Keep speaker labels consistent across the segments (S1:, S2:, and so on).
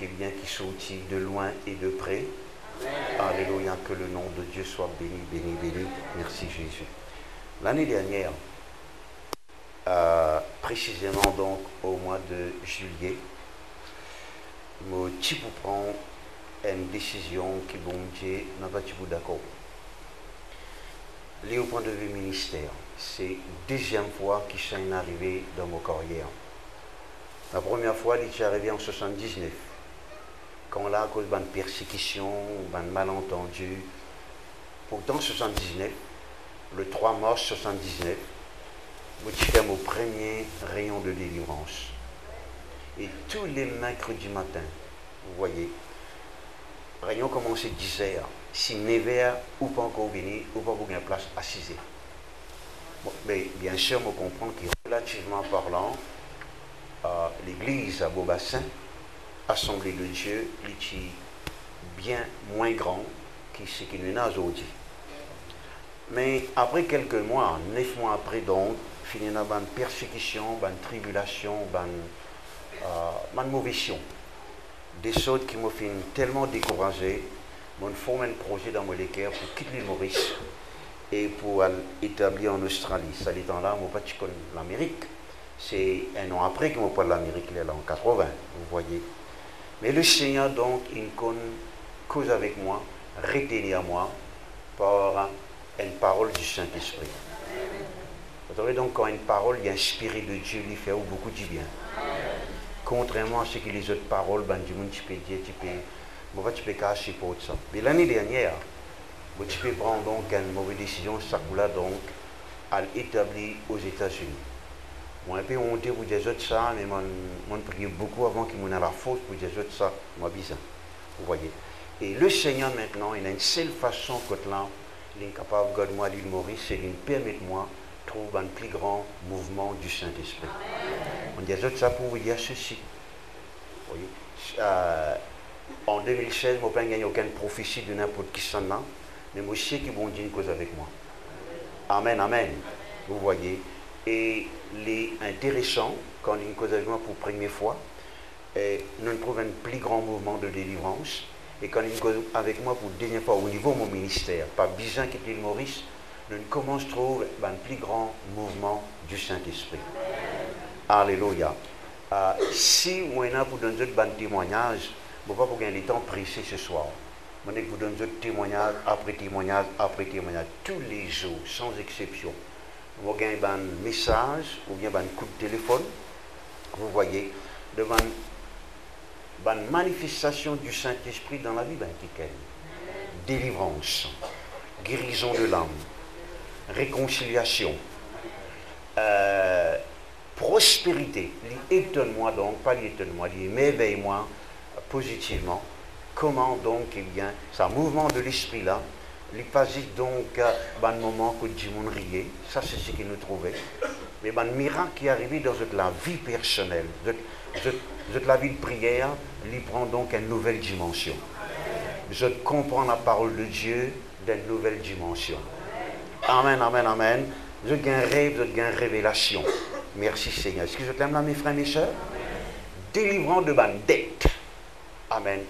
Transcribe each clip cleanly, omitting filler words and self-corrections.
S1: eh bien, qui sortit de loin et de près. Alléluia, que le nom de Dieu soit béni, béni, béni. Merci Jésus. L'année dernière, précisément donc au mois de juillet, mon petit prend une décision qui bon Dieu n'a pas d'accord. Lié au point de vue ministère, c'est la deuxième fois qu'il s'est arrivé dans mon carrière. La première fois, il est arrivé en 79. Quand là, à cause d'une persécution, d'un malentendu. Pourtant, 79, le 3 mars 79, j'ai fait mon premier rayon de délivrance. Et tous les mercredis matin, vous voyez, rayon commençait 10h. Si 9h, ou pas encore venir, ou pas pour une place à 6h. Bon, mais bien sûr, on comprend que relativement parlant, l'église à Beaubassin, Assemblée de Dieu, est bien moins grand que ce qu'il y a aujourd'hui. Mais après quelques mois, 9 mois après donc, il y a une persécution, une tribulation, une mauvaise. Des choses qui m'ont fait tellement découragé, m'ont formé un projet dans mon cœur pour quitter l'île Maurice et pour établir en Australie. Ça temps-là, je ne connais pas l'Amérique. C'est un an après que je parle de l'Amérique, là, en 80, vous voyez. Mais le Seigneur, donc, il cause avec moi, retenir à moi par une parole du Saint-Esprit. Vous savez donc, quand une parole est inspirée de Dieu, il fait beaucoup de bien. Contrairement à ce que les autres paroles, du monde, tu peux dire, tu peux cacher pour ça. Mais l'année dernière, tu peux prendre donc une mauvaise décision, ça coula donc à l'établir aux États-Unis. Moi, un peu honte pour dire ça, mais je priais beaucoup avant qu'il m'en ait la faute pour dire ça, moi, bizarre. Vous voyez. Et le Seigneur, maintenant, il a une seule façon que là, il est capable de garder moi l'île Maurice, c'est de permettre moi de trouver un plus grand mouvement du Saint-Esprit. On dit ça pour vous dire ceci. Vous voyez. En 2016, je n'ai pas gagné aucune prophétie de n'importe qui s'en a, mais moi, je sais qu'ils vont dire une cause avec moi. Amen, amen. Vous voyez. Et les intéressants, quand il y a une cause avec moi pour la première fois, nous trouvons un plus grand mouvement de délivrance. Et quand il y a une cause avec moi pour la dernière fois au niveau de mon ministère, pas besoin quitter l'île Maurice, nous commençons à trouver un plus grand mouvement du Saint-Esprit. Alléluia. Si moi, pour donner un témoignage, je ne vais pas pour gagner le temps précis ce soir. Je vais vous donner témoignage après témoignage après témoignage, tous les jours, sans exception. Vous avez un message ou bien un coup de téléphone, vous voyez, devant une manifestation du Saint-Esprit dans la vie d'un quelqu'un. Délivrance, guérison de l'âme, réconciliation, prospérité. Étonne-moi donc, pas l'étonne-moi, m'éveille-moi positivement. Comment donc, eh bien, ce mouvement de l'esprit là, il passe donc un moment que du monde riait, ça c'est ce qu'il nous trouvait. Mais un miracle qui est arrivé dans la vie personnelle, dans la vie de prière, il prend donc une nouvelle dimension. Je comprends la parole de Dieu d'une nouvelle dimension. Amen, amen, amen. Je gagne un rêve, je gagne une révélation. Merci Seigneur. Est-ce que je t'aime là, mes frères, mes soeurs? Délivrant de ma dette. Amen.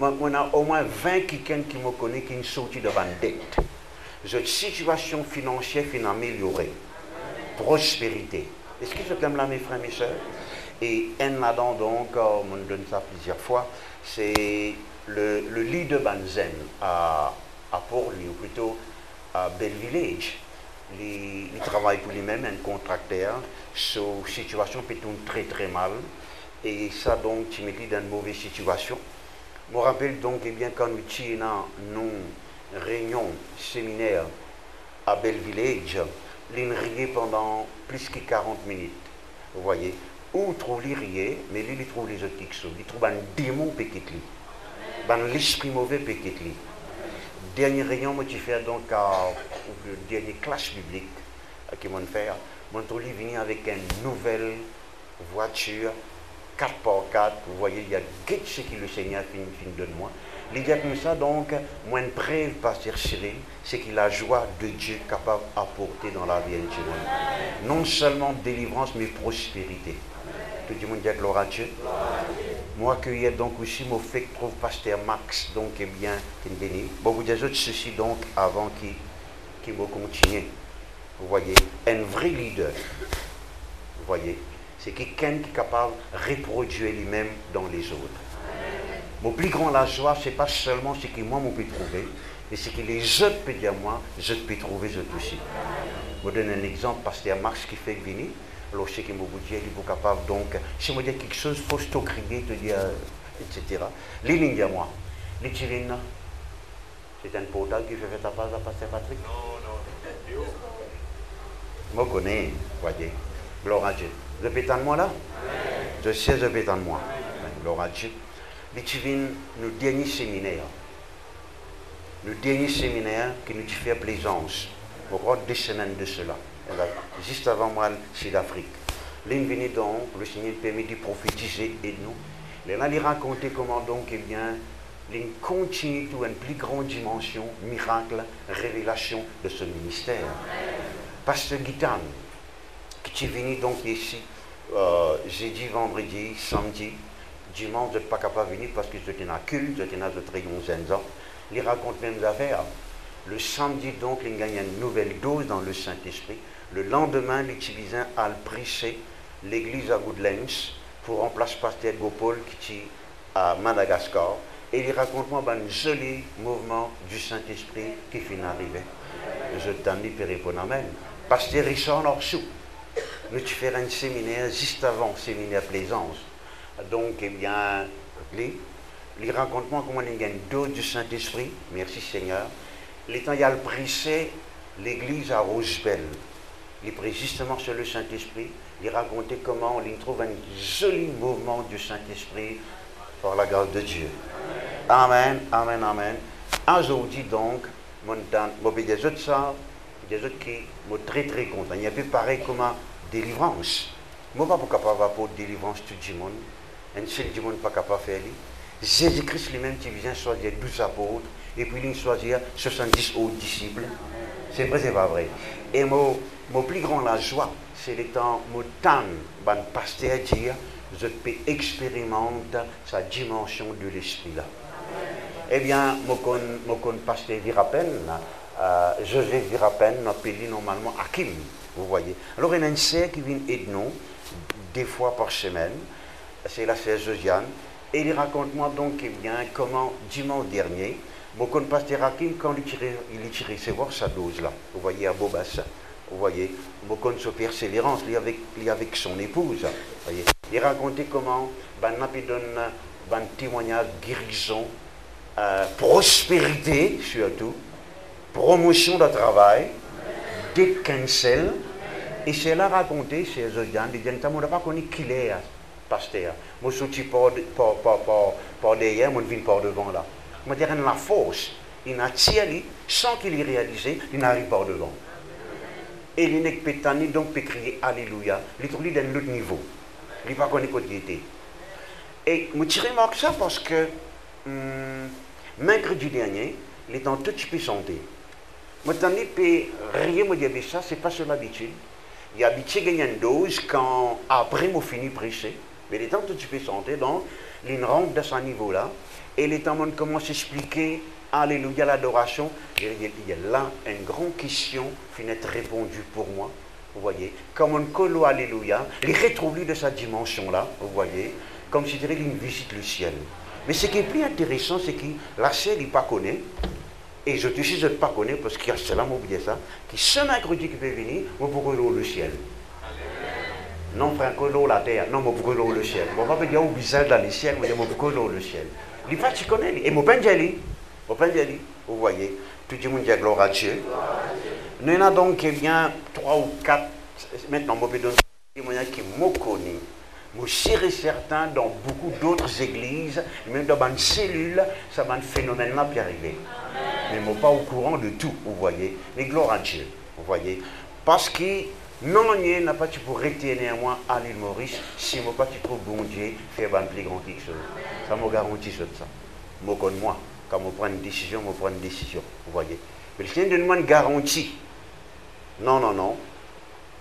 S1: On a au moins 20 quelqu'un qui me connaît qui sont sortis de ma dette. Cette situation financière est améliorée. Prospérité. Est-ce que je t'aime là, mes frères, mes soeurs? Et un là-dedans, donc, on me donne ça plusieurs fois, c'est le leader Banzen à Port-Louis, ou plutôt à Bellevillage. Il travaille pour lui-même, un contracteur, sur une situation qui tourne très très mal. Et ça, donc, tu me dis dans une mauvaise situation. Je me rappelle donc, eh bien, quand nous étions dans une réunion séminaire à Bellevillage, il riait pendant plus que 40 minutes. Vous voyez, où trouve les rier, mais lui, il trouve les autres qui sont. Il trouve un démon petit lui, l'esprit mauvais petit lui. Dernière réunion, moi, tu fais donc le dernier classe biblique qui m'ont fait. Mon trouve venir avec une nouvelle voiture 4x4, vous voyez, il y a quelque chose que le Seigneur fin donne moi. L'idée comme ça, donc, moi, une preuve, pasteur Cyril, c'est que la joie de Dieu est capable d'apporter dans la vie intime. Non seulement délivrance, mais prospérité. Tout le monde dit gloire à Dieu. Moi, accueillir donc aussi mon fait trouve pasteur Max, donc eh bien, qui est béni. Bon, vous dites ceci donc avant qu'il me continue. Vous voyez, un vrai leader, vous voyez, c'est quelqu'un qui est capable de reproduire lui-même dans les autres. Mon plus grand la joie, ce n'est pas seulement ce que moi, je peux trouver, mais ce que les autres peuvent dire moi, je peux trouver eux aussi. Je vous donne un exemple, pasteur Max qui fait venir. Alors, ce que je vous dis, il est capable donc, si je me dis quelque chose, il faut se crier, te dire, etc. Les lignes à moi. Les tirines, c'est un portal qui fait ta passe à pasteur Patrick. Non. Je connais, voyez. Gloire à Dieu. Je peux de moi là? Je sais, je peux de moi. Gloire à Dieu. Les tirines, le dernier séminaire. Le dernier séminaire qui nous fait plaisance. Au cours de 2 semaines de cela. Juste avant moi, Sud-Afrique. L'invité donc, le Seigneur permet de prophétiser et nous. Il raconter comment donc, eh bien, il continue à une plus grande dimension, miracle, révélation de ce ministère. Pasteur Guitane, qui est venu donc ici, jeudi, vendredi, samedi, dimanche, je n'êtes pas capable de venir parce que j'étais dans culte, j'étais dans de 11 ans. Il raconte même des affaires. Le samedi, donc, il gagne une nouvelle dose dans le Saint-Esprit. Le lendemain, l'utilisant a prêché l'église à Woodlands pour remplacer Pasteur Gopol qui est à Madagascar. Et il raconte-moi un joli mouvement du Saint-Esprit qui finit d'arriver. Je t'en dis pour répondre amen. Pasteur Richard Norsou, nous tu fais un séminaire juste avant, séminaire Plaisance. Donc, eh bien, il raconte-moi comment il gagne une dose du Saint-Esprit. Merci Seigneur. Les temps, il y a le prêché l'église à Rosebell. Il prêche justement sur le Saint-Esprit. Il racontait comment il trouve un joli mouvement du Saint-Esprit par la grâce de Dieu. Amen, amen, amen. Aujourd'hui donc, des autres ça, des autres qui sont très très contents. Il y a peu pareil comme délivrance. Moi, pas capable pour délivrance tout le monde. Un seul du monde pas capable de faire. Jésus-Christ lui-même qui vient choisir 12 apôtres et puis il choisir 70 autres disciples. C'est vrai, c'est pas vrai. Et mon plus grand la joie, c'est le temps, mon temps, ban pasteur dire, je peux expérimenter sa dimension de l'esprit là. Eh bien, mon pasteur Virapen, Joseph Virapen, appelé normalement Hakim, vous voyez. Alors il y a une sœur qui vient aider nous 2 fois par semaine, c'est la sœur Josiane. Et il raconte-moi donc eh bien, comment dimanche dernier, mon pasteur Hakim, quand il est recevoir sa dose là, vous voyez à Bobassa, vous voyez, mon persévérance, il avec son épouse, vous voyez. Il racontait comment, il donne un témoignage guérison, prospérité surtout, promotion de travail, décancel, et c'est là raconté, c'est Zodian, il dit, on n'a pas connu qui est. Pasteur, moi je suis pas derrière, moi je viens pas devant là. Moi je dirais la force, il a tiré sans qu'il ait réalisé, il n'arrive pas devant. Et il n'est pas pétani, donc peut crier Alléluia, il trouve d'un autre niveau. Il ne va pas connaître quoi était. Et je tire remarque ça parce que mercredi dernier, il est en toute santé. Moi je ne rien me dire ça, c'est pas sur l'habitude. Il y a habitué à gagner une dose quand après moi fini de prêcher. Mais les temps que tu peux sentir, donc, il rentre de ce niveau-là, et les temps où on commence à expliquer, Alléluia, l'adoration, il y a là une grande question qui n'est répondue pour moi, vous voyez. Comme on colle Alléluia, il retrouve lui de sa dimension-là, vous voyez, comme si il visite le ciel. Mais ce qui est plus intéressant, c'est que la ciel, il ne pas connaît, et je te dis, je ne pas connais, parce qu'il y a cela, m'oublier ça, que ce mercredi qui peut venir, vous pourrez le ciel. Non, frère, que la terre. Non, je veux le ciel. Je ne vais pas dire au visage dans le ciel, mais je veux le ciel. Les fois, tu connais. Et mon penjali, vous voyez, tout le monde dit gloire à Dieu. Nous avons donc bien 3 ou 4, maintenant, je peux donner des témoignages qui m'ont connu. Je suis certain dans beaucoup d'autres églises, même dans une cellule, ça va un phénomène-là qui arrive. Mais je ne suis pas au courant de tout, vous voyez. Mais gloire à Dieu, vous voyez. Parce que non, il n'a pas tu pour retenir moi à l'île Maurice, si moi pas tu trouves bon Dieu, faire un plus grand quelque chose. Ça me garantit ça. Moi, comme moi, quand je prends une décision, je prends une décision. Vous voyez. Mais le Seigneur donne-moi une garantie. Non.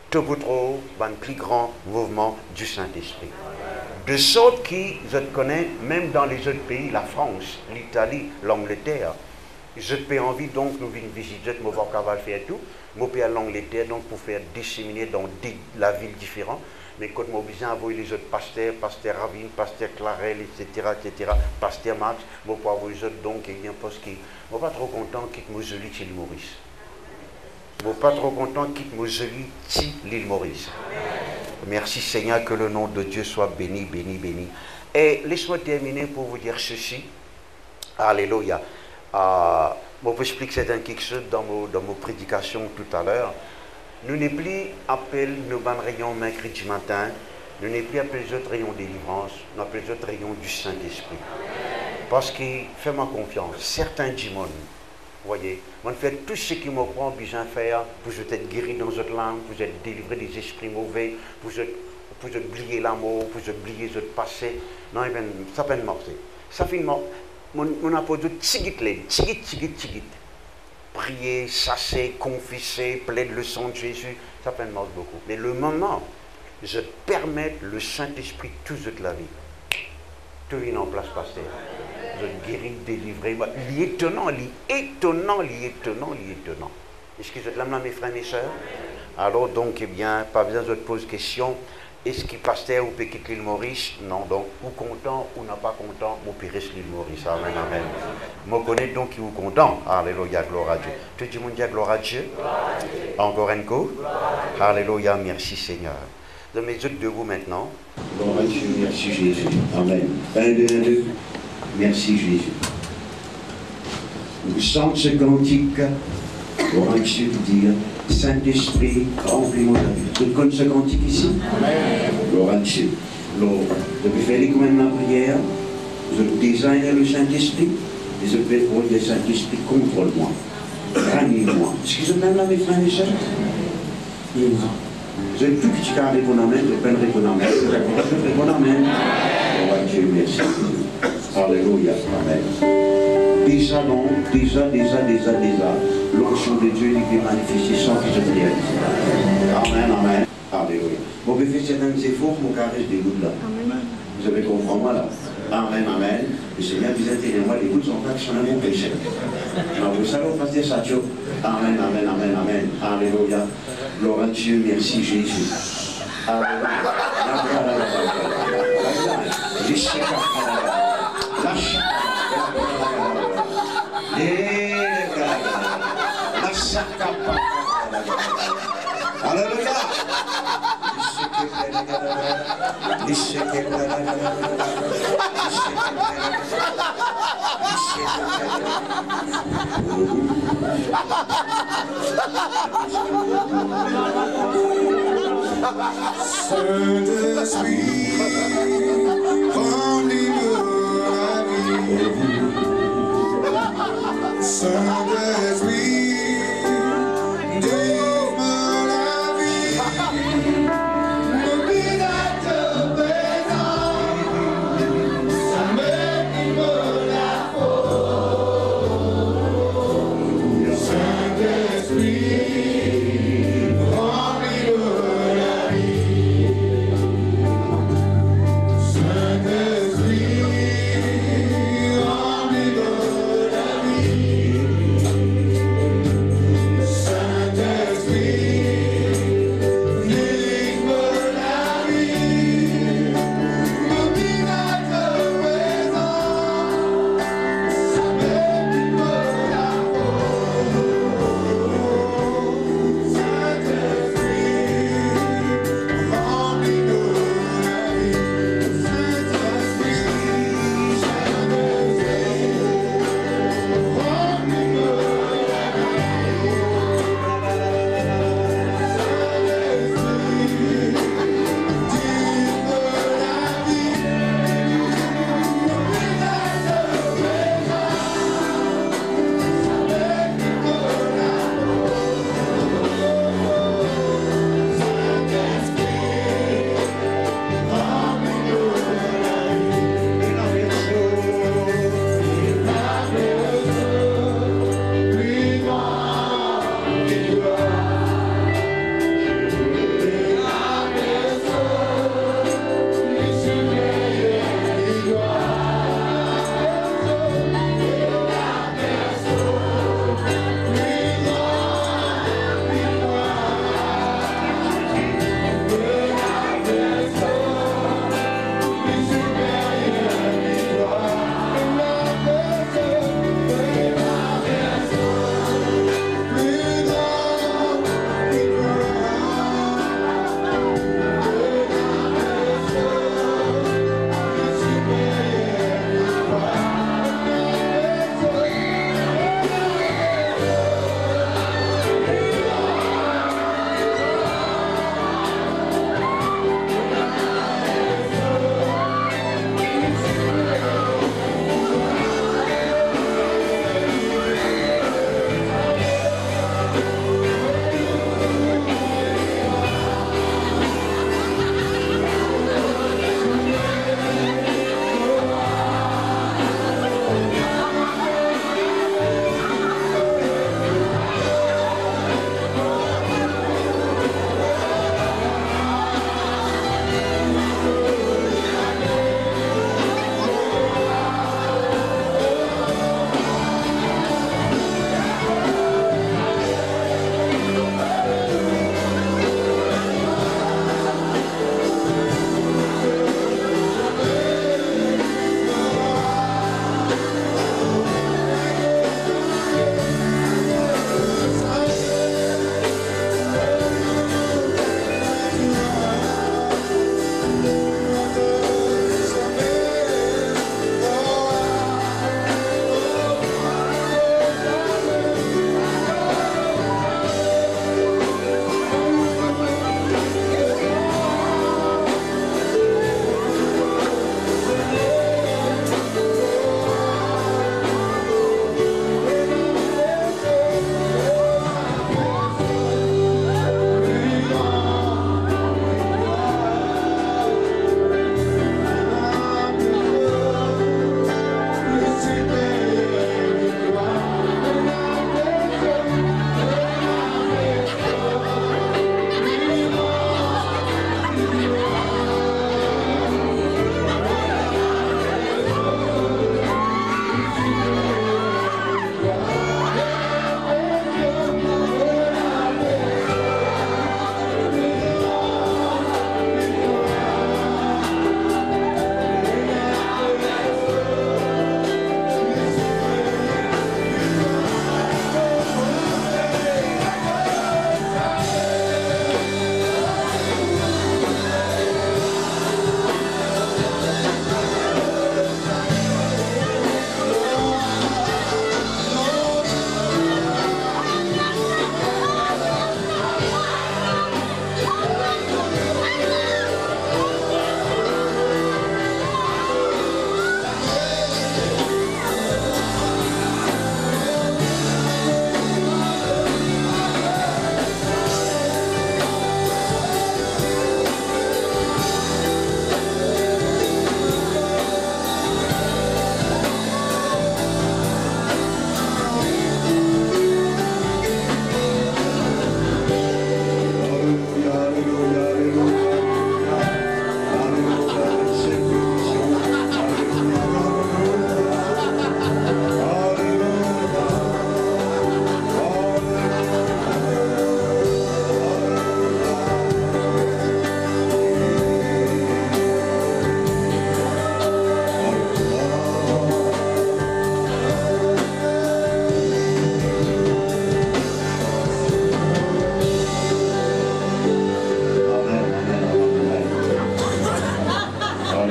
S1: Tout pour trop, un plus grand mouvement du Saint-Esprit. De sorte que je connais, même dans les autres pays, la France, l'Italie, l'Angleterre, je peux envie donc nous venir visiter, mon vocabular faire tout, mon pays à l'Angleterre donc pour faire disséminer dans la ville différente. Mais quand moi besoin envoyer les autres pasteurs, pasteur Ravine, pasteur Clarel, etc., pasteur Max, moi pour envoyer les autres donc et bien parce que moi pas trop content quitte moi joli l'île Maurice. Moi pas trop content quitte moi joli l'île Maurice. Merci Seigneur, que le nom de Dieu soit béni, béni, béni. Et laisse-moi terminer pour vous dire ceci. Alléluia. Je vais expliquer quelque chose dans mon prédication tout à l'heure. Nous n'est plus appelé nos bonnes rayons mercredi matin. Nous n'est plus appelé les autres rayons de délivrance. Nous appelons les autres rayons du Saint-Esprit. Parce que, fais-moi confiance, certains démons, vous voyez, on fait tout ce qui me prend besoin de faire pour être guéri dans votre langue, pour être délivré des esprits mauvais, pour oublier l'amour, pour oublier le passé. Non, ça fait une mort. Ça fait une mort. On a pas de tigit. Prier, chasser, confesser, plaider le sang de Jésus, ça fait une mort beaucoup. Mais le moment, je permets le Saint-Esprit toute la vie. Tout est en place, pasteur. Je guéris, délivrer. L'étonnant. Est-ce que vous êtes là, mes frères et mes sœurs? Alors, donc, eh bien, pas besoin de te poser question. Est-ce qu'il pasteur ou peut quitter l'île Maurice? Non, donc, ou content ou n'a pas content, ou périsse l'île Maurice. Amen, amen. Je connais donc qui est content. Alléluia, gloire à Dieu. Tout le monde dit gloire à Dieu. Encore un coup. Alléluia, merci Seigneur. Je mets debout maintenant.
S2: Gloire à Dieu, merci Jésus. Amen. 1, 2, 1, 2. Merci Jésus. Vous sentez ce cantique, gloire à Dieu, dire Saint-Esprit, remplis-moi la vie. Vous connaissez ce cantique ici? Amen. Gloire à Dieu. Alors, je vais faire quand même la prière. Je désigne le Saint-Esprit. Et je vais pour le Saint-Esprit, contrôle-moi. Ranime-moi. Est-ce que je m'aime là, mes frères et sœurs? Je tout qui t'a avec mon amen, je prendrai ton amen. Je prendrai mon amen. Gloire à Dieu, merci. Alléluia, amen. Déjà, l'onction de Dieu est manifestée sans que je te réalise. Amen, amen. Alléluia. Bon, je fais certains efforts, mon caresse des gouttes là. Vous avez compris moi là. Amen, amen. Le Seigneur vous intéresse-moi, les gouttes sont pas qui sont un bon péché. Vous savez, on passe des satchos. Amen, amen, amen, amen. Alléluia. Gloire à Dieu, merci Jésus. Alléluia. Alléluia.
S3: Saint-Esprit, remplis-nous la vie. Saint-Esprit, donne-moi la vie. M'oublie dans ta présence, ça me donne la foi. Saint-Esprit, remplis-nous la vie.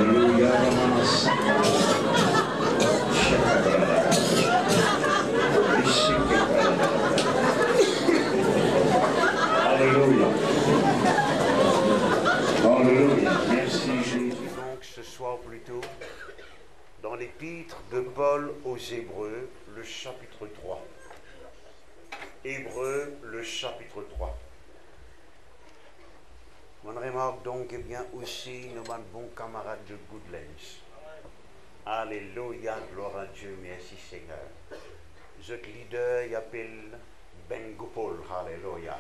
S2: Alléluia, Ramas. Alléluia. Alléluia. Merci Jésus.
S1: Donc ce soir plutôt, dans l'épître de Paul aux Hébreux, le chapitre 3. Hébreux, le chapitre 3. On remarque donc eh bien aussi nos bons camarades de Goodlands. Alléluia, gloire à Dieu, merci Seigneur. Notre leader il appelle Ben Gopol, alléluia.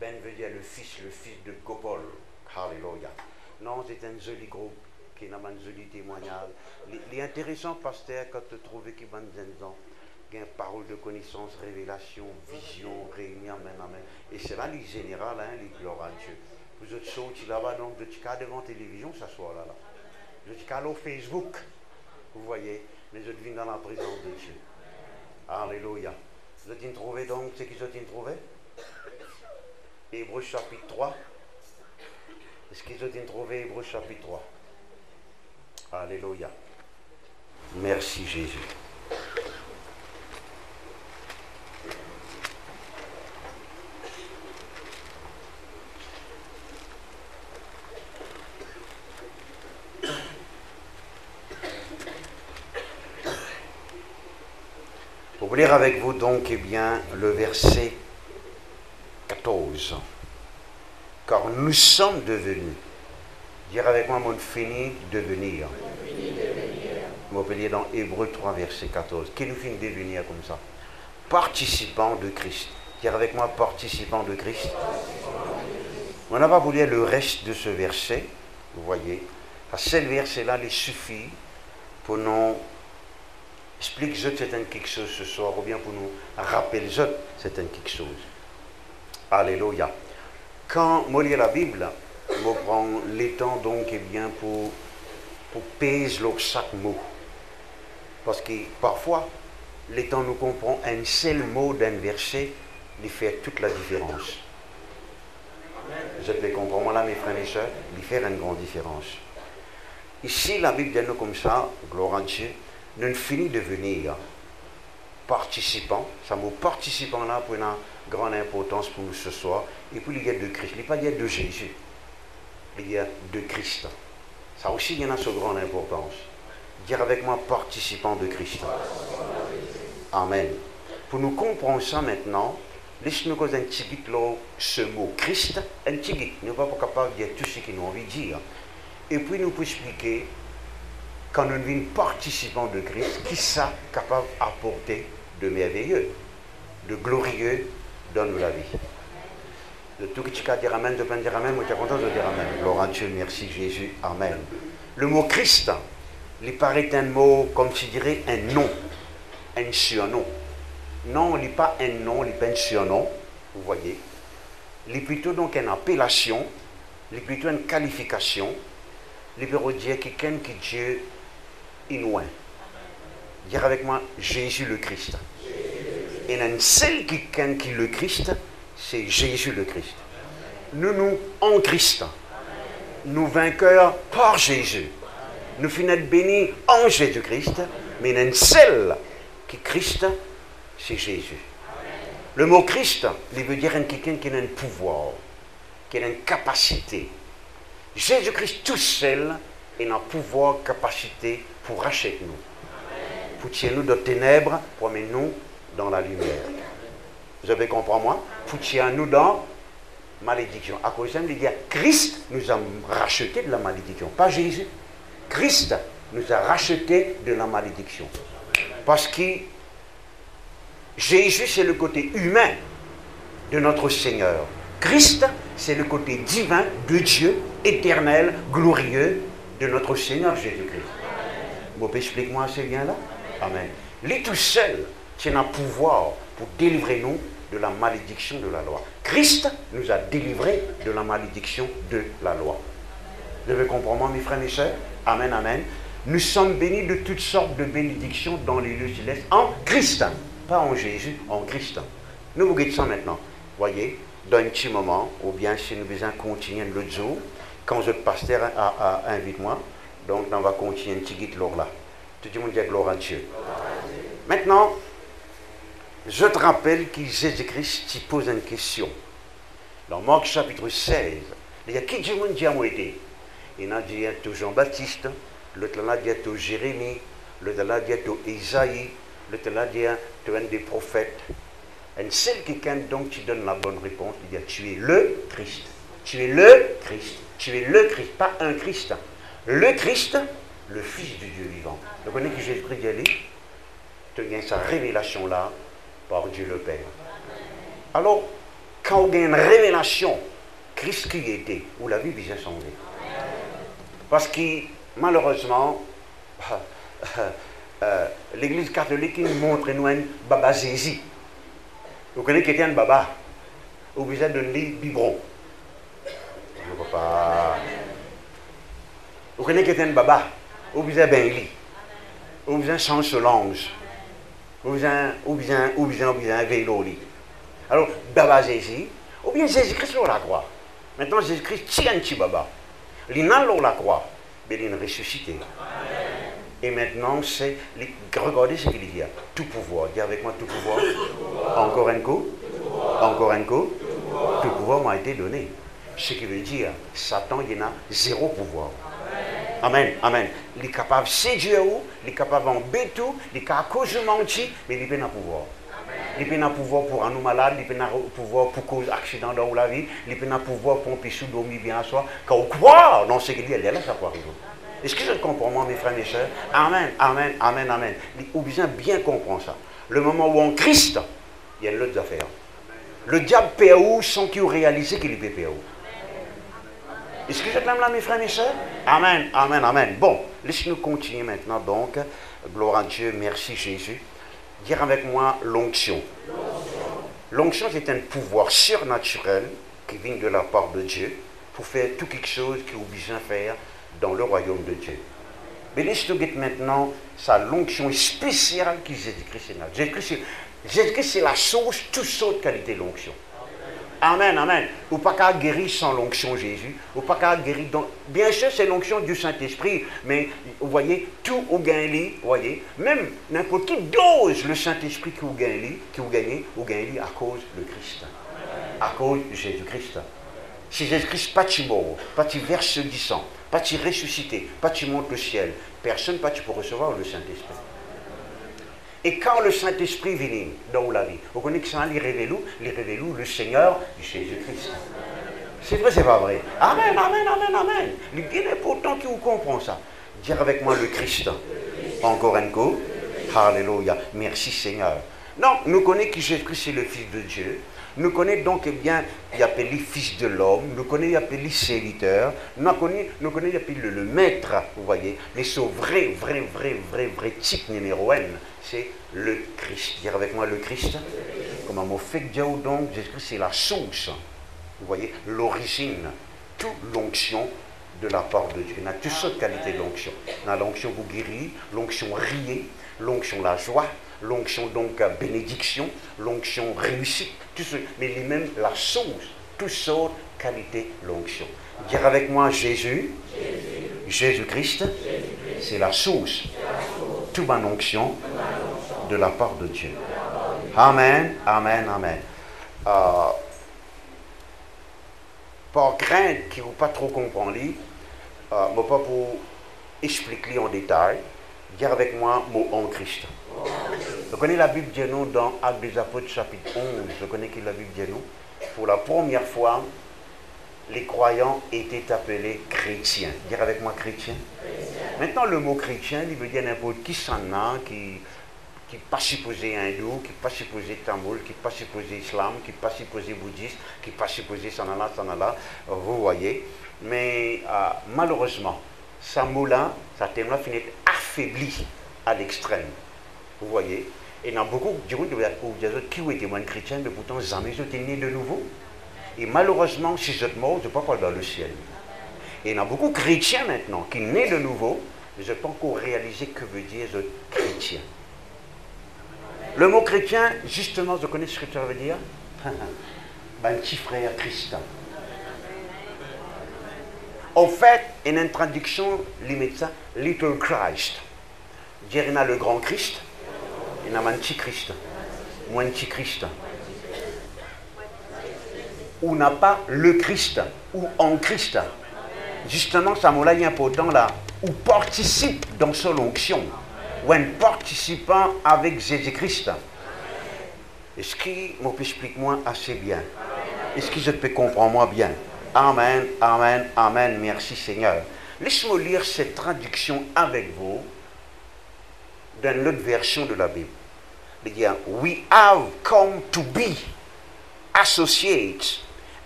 S1: Ben veut dire le fils de Gopol, alléluia. Non, c'est un joli groupe qui n'a pas un joli témoignage. Il est intéressant, pasteur, quand tu trouves qu'il y a une parole de connaissance, révélation, vision, réunion, amen, amen. Et c'est là, les général, hein, les gloires à Dieu. Vous êtes sortis là-bas, donc, vous êtes devant la télévision, ça soit là. Vous êtes au Facebook, vous voyez, mais vous êtes dans la présence de Dieu. Alléluia. Vous êtes trouvé donc, c'est qui vous êtes trouvé? Hébreux chapitre 3. Est-ce qu'ils ont trouvé Hébreux chapitre 3? Alléluia. Merci Jésus. Pour lire avec vous donc, eh bien, le verset 14. Car nous sommes devenus, dire avec moi, mon fini devenir. Vous pouvez lire dans Hébreux 3, verset 14. Qui nous finit devenir comme ça? Participants de Christ. Dire avec moi, participants de Christ. On n'a pas voulu lire le reste de ce verset, vous voyez. À ce verset-là, il suffit pour nous expliquer certaines quelque chose ce soir, ou bien pour nous rappeler certaines quelque chose. Alléluia. Quand je lis la Bible, je prends le temps donc eh bien, pour peser chaque mot. Parce que parfois, le temps nous comprend un seul mot d'un verset, il fait toute la différence. Je te comprends, moi là mes frères et sœurs, il fait une grande différence. Ici, la Bible dit nous comme ça, gloire à Dieu, nous finissons de devenir participants. Ça mot participant là pour une grande importance pour nous ce soir. Et puis il y a de Christ. Il n'y a pas dire de Jésus. Il y a de Christ. Ça aussi, il y en a cette grande importance. Dire avec moi participant de Christ. Amen. Pour nous comprendre ça maintenant, laissez-nous causer un petit bit là, ce mot Christ, un petit bit. Nous ne sommes pas capables de dire tout ce qu'il nous a envie de dire. Et puis nous pouvons expliquer, quand nous devenons participants de Christ, qui ça capable d'apporter de merveilleux, de glorieux dans la vie. De tout que tu as dire Amen, de plein dire Amen, moi tu es content de dire Amen. Gloire à Dieu, merci Jésus, Amen. Le mot Christ, il paraît un mot, comme tu dirais, un nom, un surnom. Non, il n'est pas un nom, il n'est pas un surnom, vous voyez. Il est plutôt donc une appellation, il est plutôt une qualification. Il peut dire quelqu'un qui Dieu est loin. Dire avec moi Jésus le Christ. Et un seul quelqu'un qui est le Christ, c'est Jésus le Christ. Nous en Christ. Nous vainqueurs par Jésus. Nous finissons bénis en Jésus-Christ. Mais un seul qui est Christ, c'est Jésus. Le mot Christ, il veut dire quelqu'un qui a un pouvoir, qui a une capacité. Jésus-Christ tout seul est un pouvoir, capacité pour racheter nous. Pour tirer nous de ténèbres, pour mettre nous dans la lumière. Vous avez compris moi? Pour tirer nous dans malédiction. À cause de ça, il dit Christ nous a racheté de la malédiction. Pas Jésus. Christ nous a racheté de la malédiction. Parce que Jésus, c'est le côté humain de notre Seigneur. Christ, c'est le côté divin de Dieu, éternel, glorieux, de notre Seigneur Jésus-Christ. Vous pouvez expliquer moi assez bien là? Amen. Lui tout seul, c'est un pouvoir pour délivrer nous de la malédiction de la loi. Christ nous a délivrés de la malédiction de la loi. Vous devez comprendre, mes frères et sœurs? Amen, amen. Nous sommes bénis de toutes sortes de bénédictions dans les lieux célestes en Christ. Pas en Jésus, en Christ. Nous vous guidons ça maintenant. Voyez, dans un petit moment, ou bien si nous besoin continuer l'autre jour, quand votre pasteur invite moi, Donc, on va continuer un petit guide là. Tout le monde dit gloire à Dieu. Maintenant, je te rappelle que Jésus-Christ te pose une question. Dans Marc chapitre 16, il y a qui du monde qui a été? Il y a dit à Jean-Baptiste, l'autre là dit à Jérémie, l'autre là dit à Isaïe, l'autre là dit à un des prophètes. Et celle qui donc tu donnes la bonne réponse, il dit tu es le Christ. Tu es le Christ. Tu es le Christ, pas un Christ. Le Christ, le Fils du Dieu vivant. Vous connaissez que Jésus-Christ dit, tu as sa révélation là par Dieu le Père. Alors, quand on a une révélation, Christ qui était, où la vie vient changer. Parce que malheureusement, l'Église catholique nous montre nous un baba Jésus. Vous connaissez quelqu'un de baba? Vous besoin de lit biberon. Vous connaissez quelqu'un de baba? Vous besoin d'un lit. Vous besoin de change-lange. Vous besoin un vélo lit. Alors, baba Jésus, ou bien Jésus-Christ sur la croix. Maintenant, Jésus-Christ tient un petit baba. Il n'a pas la croix, mais il est ressuscité. Et maintenant, c'est. Regardez ce qu'il dit. Tout pouvoir. Dis avec moi tout pouvoir. Encore un coup. Encore un coup. Tout pouvoir m'a été donné. Ce qui veut dire, Satan, il a zéro pouvoir. Amen, amen. Il est capable de séduire, il est capable d'embêter tout, il est capable de causer mentir, mais il n'a pas de pouvoir. Il n'a pas de pouvoir pour un malade, il n'a pas de pouvoir pour cause accident dans la vie, il n'a pas de pouvoir pour empêcher de dormir bien à soi. Quand on croit dans ce qu'il dit, elle est là, ça croit. Est-ce que je comprends, moi, mes frères et mes sœurs? Amen, amen, amen, amen. On besoin bien comprendre ça. Le moment où en Christ, il y a l'autre affaire. Le diable paie où sans qu'il réalise qu'il est paie où. Est-ce que je t'aime là, mes frères et mes sœurs? Amen, amen, amen. Bon, laissez-nous continuer maintenant donc. Gloire à Dieu, merci Jésus. Dire avec moi l'onction. L'onction, c'est un pouvoir surnaturel qui vient de la part de Dieu pour faire tout quelque chose qu'il a besoin de faire dans le royaume de Dieu. Mais laissez-nous maintenant sa l'onction spéciale qui Jésus-Christ est là. Jésus-Christ, c'est la source, toute sorte de qualité de l'onction. Amen, amen. Ou pas qu'à guérir sans l'onction Jésus. Ou pas qu'à guérir. Bien sûr, c'est l'onction du Saint-Esprit. Mais vous voyez, tout au gain, vous voyez, même n'importe qui dose le Saint-Esprit qui vous gagne à cause de Christ. À cause de Jésus-Christ. Si Jésus-Christ pas tu mort, pas tu verse du sang, pas tu ressuscité, pas tu montes au ciel, personne pas tu peux recevoir le Saint-Esprit. Et quand le Saint-Esprit vient dans la vie, vous connaissez que ça, il révèle le Seigneur Jésus-Christ. C'est vrai, c'est pas vrai. Amen, amen, amen, amen. Il est bien important que vous compreniez ça. Dire avec moi le Christ. Encore un coup. Alléluia. Merci Seigneur. Non, nous connaissons que Jésus-Christ est le Fils de Dieu. Nous connaissons donc eh bien, il appelle Fils de l'homme, nous connaissons, il appelle serviteur, nous connaissons, il appelle le maître, vous voyez. Mais ce vrai type numéro 1, c'est le Christ. Dire avec moi le Christ. Comme un mot fait que donc, Jésus-Christ c'est la source, vous voyez, l'origine, toute l'onction de la part de Dieu. Il y a toutes sortes de qualités d'onction. Il y a l'onction vous guérir, l'onction rier, l'onction la joie, l'onction donc bénédiction, l'onction réussite, tout ce, mais même la source, toutes sortes de qualités l'onction. Dire avec moi Jésus-Christ, c'est la source, toute ma onction de la part de Dieu. Amen, amen, amen. Par crainte qui ne pas trop comprendre, pas pour expliquer en détail, dire avec moi mot en Christ. Vous connaissez la Bible de nous dans Actes des Apôtres chapitre 11, vous connaissez qui la Bible de nous? Pour la première fois, les croyants étaient appelés chrétiens. Dire avec moi chrétien. Maintenant le mot chrétien, il veut dire n'importe qui s'en a, qui n'est pas supposé hindou, qui n'est pas supposé tamoul, qui n'est pas supposé islam, qui n'est pas supposé bouddhiste, qui n'est pas supposé sanala, vous voyez. Mais malheureusement, ce mot-là, ce thème-là finit affaibli à l'extrême. Vous voyez. Et il y a beaucoup de gens qui ont été moins chrétiens, mais pourtant jamais ils ont été nés de nouveau. Et malheureusement, si je suis mort, je ne peux pas aller dans le ciel. Et il y a beaucoup de chrétiens maintenant qui sont nés de nouveau, mais je n'ai pas encore réalisé que veut dire être chrétien. Le mot chrétien, justement, vous connaissez ce que ça veut dire? Un petit frère Christ. Au fait, une introduction limite ça, Little Christ. Dire il a le grand Christ, il a un petit Christ, ou un petit Christ. Ou n'a pas le Christ, ou en Christ. Justement, ça m'a l'air important là, ou participe dans son onction, ou un participant avec Jésus-Christ. Est-ce qu'il m'explique-moi assez bien? Est-ce que je peux comprendre moi bien? Amen, amen, amen, merci Seigneur. Laisse-moi lire cette traduction avec vous dans l'autre version de la Bible. Il dit, we have come to be associates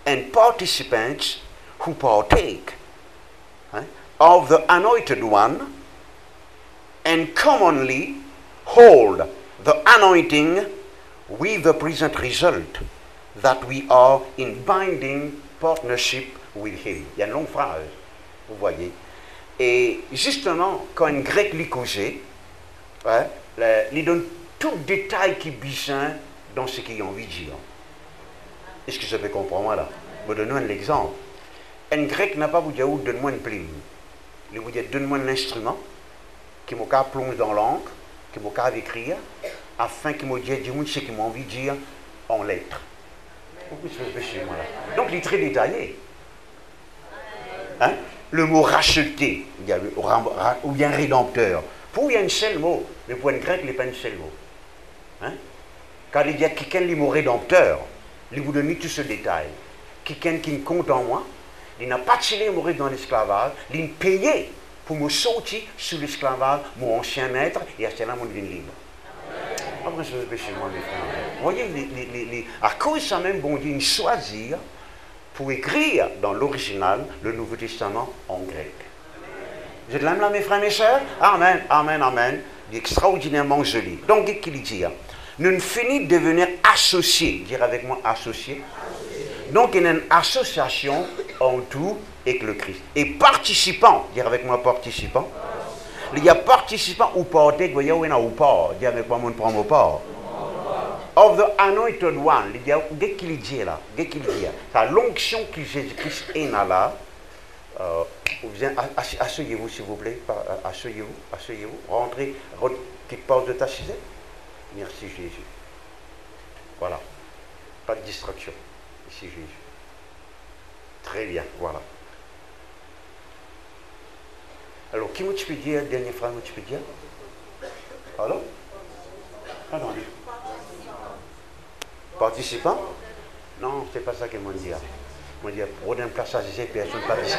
S1: and participants who partake of the anointed one and commonly hold the anointing with the present result that we are in binding partnership with him. Il y a une longue phrase, vous voyez. Et justement, quand un grec lit causé, il donne tout détail qui est besoin dans ce qu'il a envie de dire. Est-ce que ça peut comprendre moi là? Je vais donner un exemple. Un grec n'a pas vous dire donne-moi une plume. Il vous dit donne-moi un instrument qui m'a plonge dans l'encre, qui m'a écrire, afin qu'il m'a dit dis-moi ce qu'il m'a envie de dire en lettres. Donc il est très détaillé. Hein? Le mot racheter, ou bien rédempteur. Pour il y a un seul mot, mais pour un grec, il n'y a pas un seul mot. Hein? Quand il y a quelqu'un qui est mot rédempteur, il vous donne tout ce détail. Quelqu'un qui compte en moi, il n'a pas tiré mourir dans l'esclavage, il m'a payé pour me sortir sur l'esclavage, mon ancien maître, et à ce moment-là, je deviens libre. Après, je vais pécher moi, mes frères. Vous voyez, à cause de ça même, bon Dieu, il choisit pour écrire dans l'original le Nouveau Testament en grec. Vous êtes là, mes frères, mes soeurs? Amen, amen, amen. Il est extraordinairement joli. Donc, qu'est-ce qu'il dit? Nous ne finissons de devenir associés. Dire avec moi associés. Donc, il y a une association en tout avec le Christ. Et participant, dire avec moi participant. Il y a participant ou parté, vous voyez où il y a ou pas. Dire avec moi, on prend au pas. Of the anointed one, il y a, qu'est-ce qu'il dit là? Qu'est-ce qu'il dit? C'est l'onction que Jésus-Christ est là. Asseyez-vous s'il vous plaît, asseyez-vous, rentrez, petite pause de ta chaise. Merci Jésus. Voilà, pas de distraction, ici Jésus. Très bien, voilà. Alors, qui tu peux dire, dernière phrase, tu peux dire? Alors? Attendez. Participant? Non, c'est pas ça qu'ils m'ont dit. Ils m'ont dit, pour une place à Jésus, personne ne participe.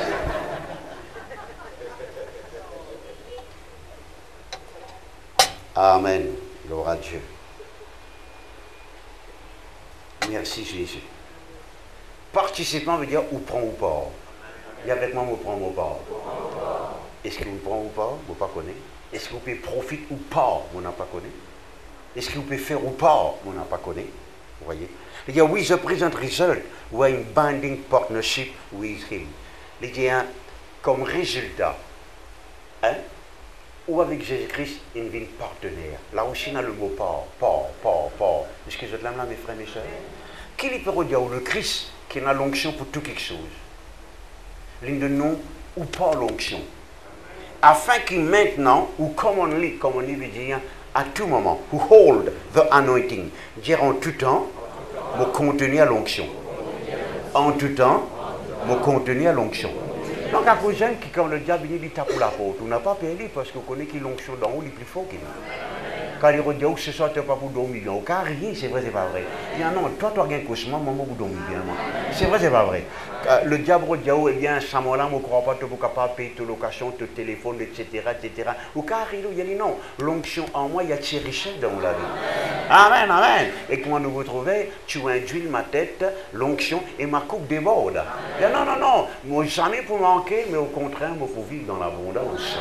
S1: Amen. Gloire à Dieu. Merci Jésus. Participant veut dire ou prend ou pas. Et avec moi, vous prend ou pas. Est-ce que vous prend ou pas? Vous ne pas connaissez. Est-ce que vous pouvez profiter ou pas? Vous n'avez pas connu. Est-ce que vous pouvez faire ou pas? Vous n'avez pas connu. Vous voyez? Il dit, oui, the present result, we are in binding partnership with him. Il dit, comme résultat, hein, ou avec Jésus-Christ, il devient partenaire. Là aussi, on a le mot pas. Est-ce que vous êtes là, mes frères, mes soeurs? Qui peut dire le Christ qui a l'onction pour tout quelque chose? L'une de nous ou pas l'onction. Afin qu'il maintenant, ou commonly veut dire, à tout moment, who hold the anointing, dire en tout temps, me contenir à l'onction. En tout temps, me contenir à l'onction. Donc, à cause qui, quand le diable il tape pour la porte, on n'a pas perdu parce qu'on connaît que l'onction d'en haut est plus fort qu'il est. Quand il redit, oh, ce soir, tu n'es pas pour dormir bien. Au cas rien, c'est vrai, c'est pas vrai. Il dit, non, toi, tu as un cauchemar, maman, vous dormez bien. C'est vrai, c'est pas vrai. Le diable redit, oh, eh bien, à ce moment-là, je ne crois pas que tu es capable de payer ta location, ton téléphone, etc. Au cas rien, il dit, non, l'onction en moi, il y a de richesse dans la vie. Amen, amen. Et comment nous vous trouvez, tu induis ma tête, l'onction, et ma coupe déborde. Il dit, non, moi, jamais pour manquer, mais au contraire, il faut vivre dans l'abondance.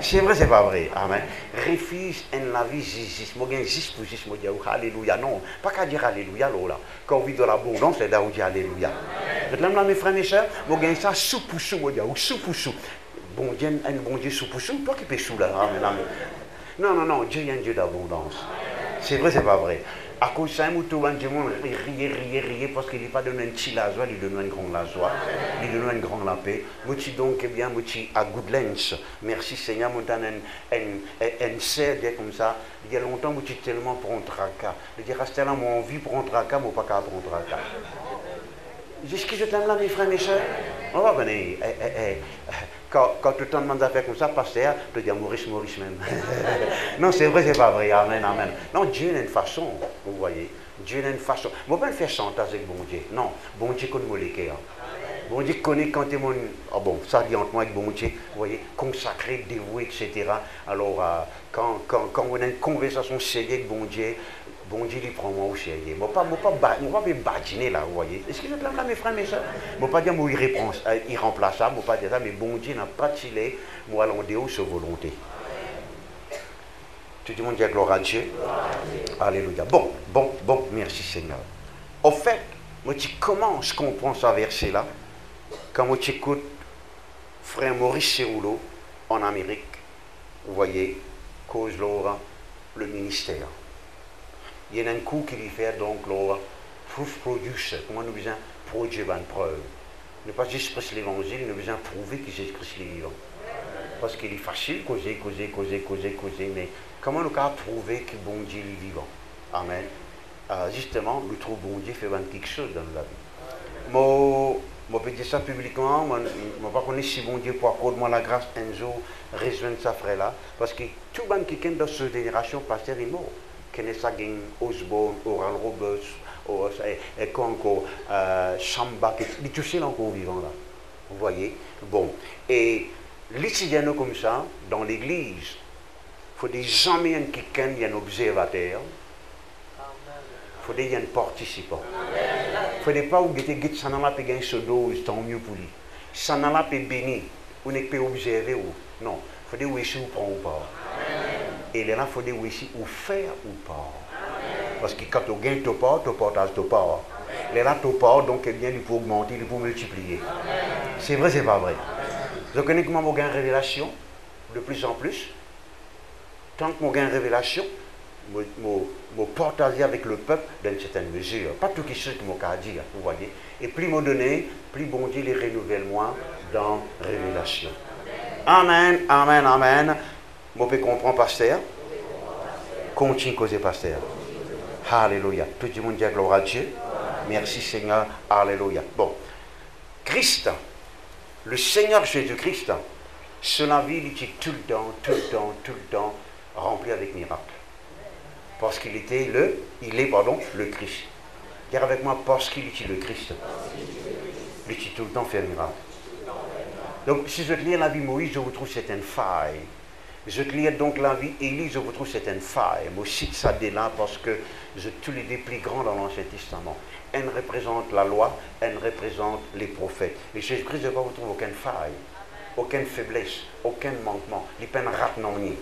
S1: C'est vrai, c'est pas vrai. Amen. Refuse en la vie, Jésus. Moi, je dis pour Jésus, je dis, alléluia. Non, pas qu'à dire alléluia, là. Quand on vit dans l'abondance, c'est là où on dit alléluia. Vous êtes là, mes frères, mes soeurs, moi, je dis ça sous pour sous, moi, ou sous pour sous. Bon Dieu, un bon Dieu sous pour sous, toi qui peux sous là. Amen, amen. Non, Dieu est un Dieu d'abondance. C'est vrai, c'est pas vrai. À cause de ça, tout le monde riait parce qu'il n'est pas donné un petit la joie, il donne un grand la joie, il donne un grand la paix. Moi, donc, eh bien, moi, à good lunch. Merci Seigneur, moi, un serre comme ça. Il y a longtemps, moi, tellement pour un tracas. Je dis, restez là, moi, envie pour un tracas, moi, pas qu'à pour un tracas. Est-ce que je t'aime là, mes frères, mes soeurs? On va venir. Quand tout le temps demande à faire comme ça, pasteur, je dis Maurice même. Non, c'est vrai, c'est pas vrai. Amen, amen. Non, Dieu a une façon, vous voyez. Dieu a une façon. Je ne vais pas le faire chanter avec bon Dieu. Non, bon Dieu connaît mon cœur. Bon Dieu connaît quand tu es mon. Ah bon, ça dit entre moi avec bon Dieu, vous voyez, consacré, dévoué, etc. Alors, quand on a une conversation sérieuse avec bon Dieu, il prend moi au sérieux. Je ne vais pas me badiner là, vous voyez. Est-ce que je te là, mes frères, mes soeurs? Je ne vais pas dire moi irremplaçable, je ne vais pas dire ça, mais bon Dieu n'a pas tiré, moi allons déo sur volonté. Tout le monde dit gloire à Dieu. Alléluia. Bon, merci Seigneur. Au fait, moi tu commences à comprendre ce verset là, quand moi tu écoutes frère Maurice Ceroulo en Amérique, vous voyez, cause Laura, le ministère. Il y a un coup qui lui fait donc le proof producer, comment nous besoin produire une preuve. Ne pas juste prêcher l'évangile, nous besoin prouver que Jésus-Christ est vivant. Parce qu'il est facile causer, mais comment nous pouvons prouver que bon Dieu est vivant? Amen. Justement, le trou bon Dieu fait quelque chose dans la vie. Je peux dire ça publiquement, je ne sais pas si bon Dieu peut accorder moi la grâce un jour, rejoindre sa frère là, parce que tout le monde qui est dans cette génération, pasteur est mort. Kenessa Ging, Osborne, Oral Roberts, et encore Chamba, qui tous ces encore vivants là. Vous voyez? Bon. Et l'étudiant comme ça, dans l'église, il faut des gens qui il y a un observateur. Il faut des participants. Il ne faut pas oublier que ça n'a pas gagné ce dose, tant mieux pour lui. Ça n'a pas béni, ou ne peut observer ou non. Il faut des aussi ou prendre ou pas. Et là, il faut des aussi ou faire ou pas. Parce que quand tu gagnes ton part, tu partages ton part. Et là, ton part, donc, eh bien, il faut augmenter, il faut multiplier. C'est vrai, c'est pas vrai. Je connais comment on gagne révélation, de plus en plus. Tant que on gagne révélation, je partage avec le peuple dans une certaine mesure. Pas tout ce que je dire, vous voyez. Et plus je donne, plus bon Dieu les renouvelle moi dans la révélation. Amen, amen, amen. Je peux comprendre, pasteur. Continue à causer, pasteur. Alléluia. Tout le monde dit gloire à Dieu. Merci Seigneur. Alléluia. Bon. Christ, le Seigneur Jésus-Christ, cela vie, il était tout le temps rempli avec miracles. Parce qu'il était le Christ. Dire avec moi, parce qu'il était le Christ. Il était tout le temps fait miracle. Donc, si je lis la vie de Moïse, je vous trouve c'est une faille. Je lis donc la vie d'Élie, je vous trouve c'est une faille. Moi, je cite ça dès là parce que tous les deux plus grands dans l'Ancien Testament. Elle représente la loi, elle représente les prophètes. Et Jésus-Christ, je ne vous trouve aucune faille, aucune faiblesse, aucun manquement. Il n'y a pas de rat non ni.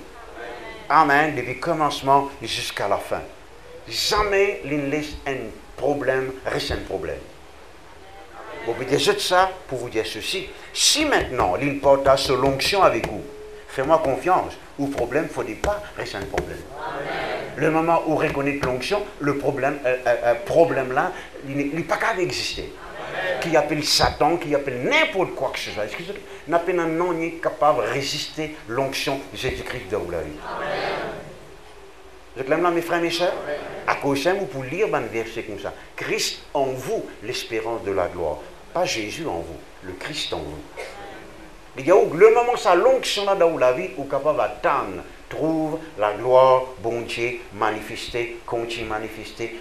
S1: Amen, depuis le commencement jusqu'à la fin. Jamais il laisse un problème, reste un problème. Vous pouvez dire ça pour vous dire ceci. Si maintenant, il partage ce l'onction avec vous, fais-moi confiance, ou problème, il ne faut pas rester un problème. Amen. Le moment où on reconnaît l'onction, le problème là, il n'est pas qu'à exister. Qui appelle Satan, qui appelle n'importe quoi que ce soit. Excusez-moi, n'a pas un nom qui est capable de résister l'onction de Jésus-Christ dans la vie. Je l'aime là, mes frères et mes sœurs. À cause de ça, vous pouvez lire un verset comme ça. Christ en vous, l'espérance de la gloire. Pas Jésus en vous, le Christ en vous. Il y a le moment où ça l'onction là dans la vie, où capable d'attendre, trouve la gloire, bon Dieu, manifester, continue manifester.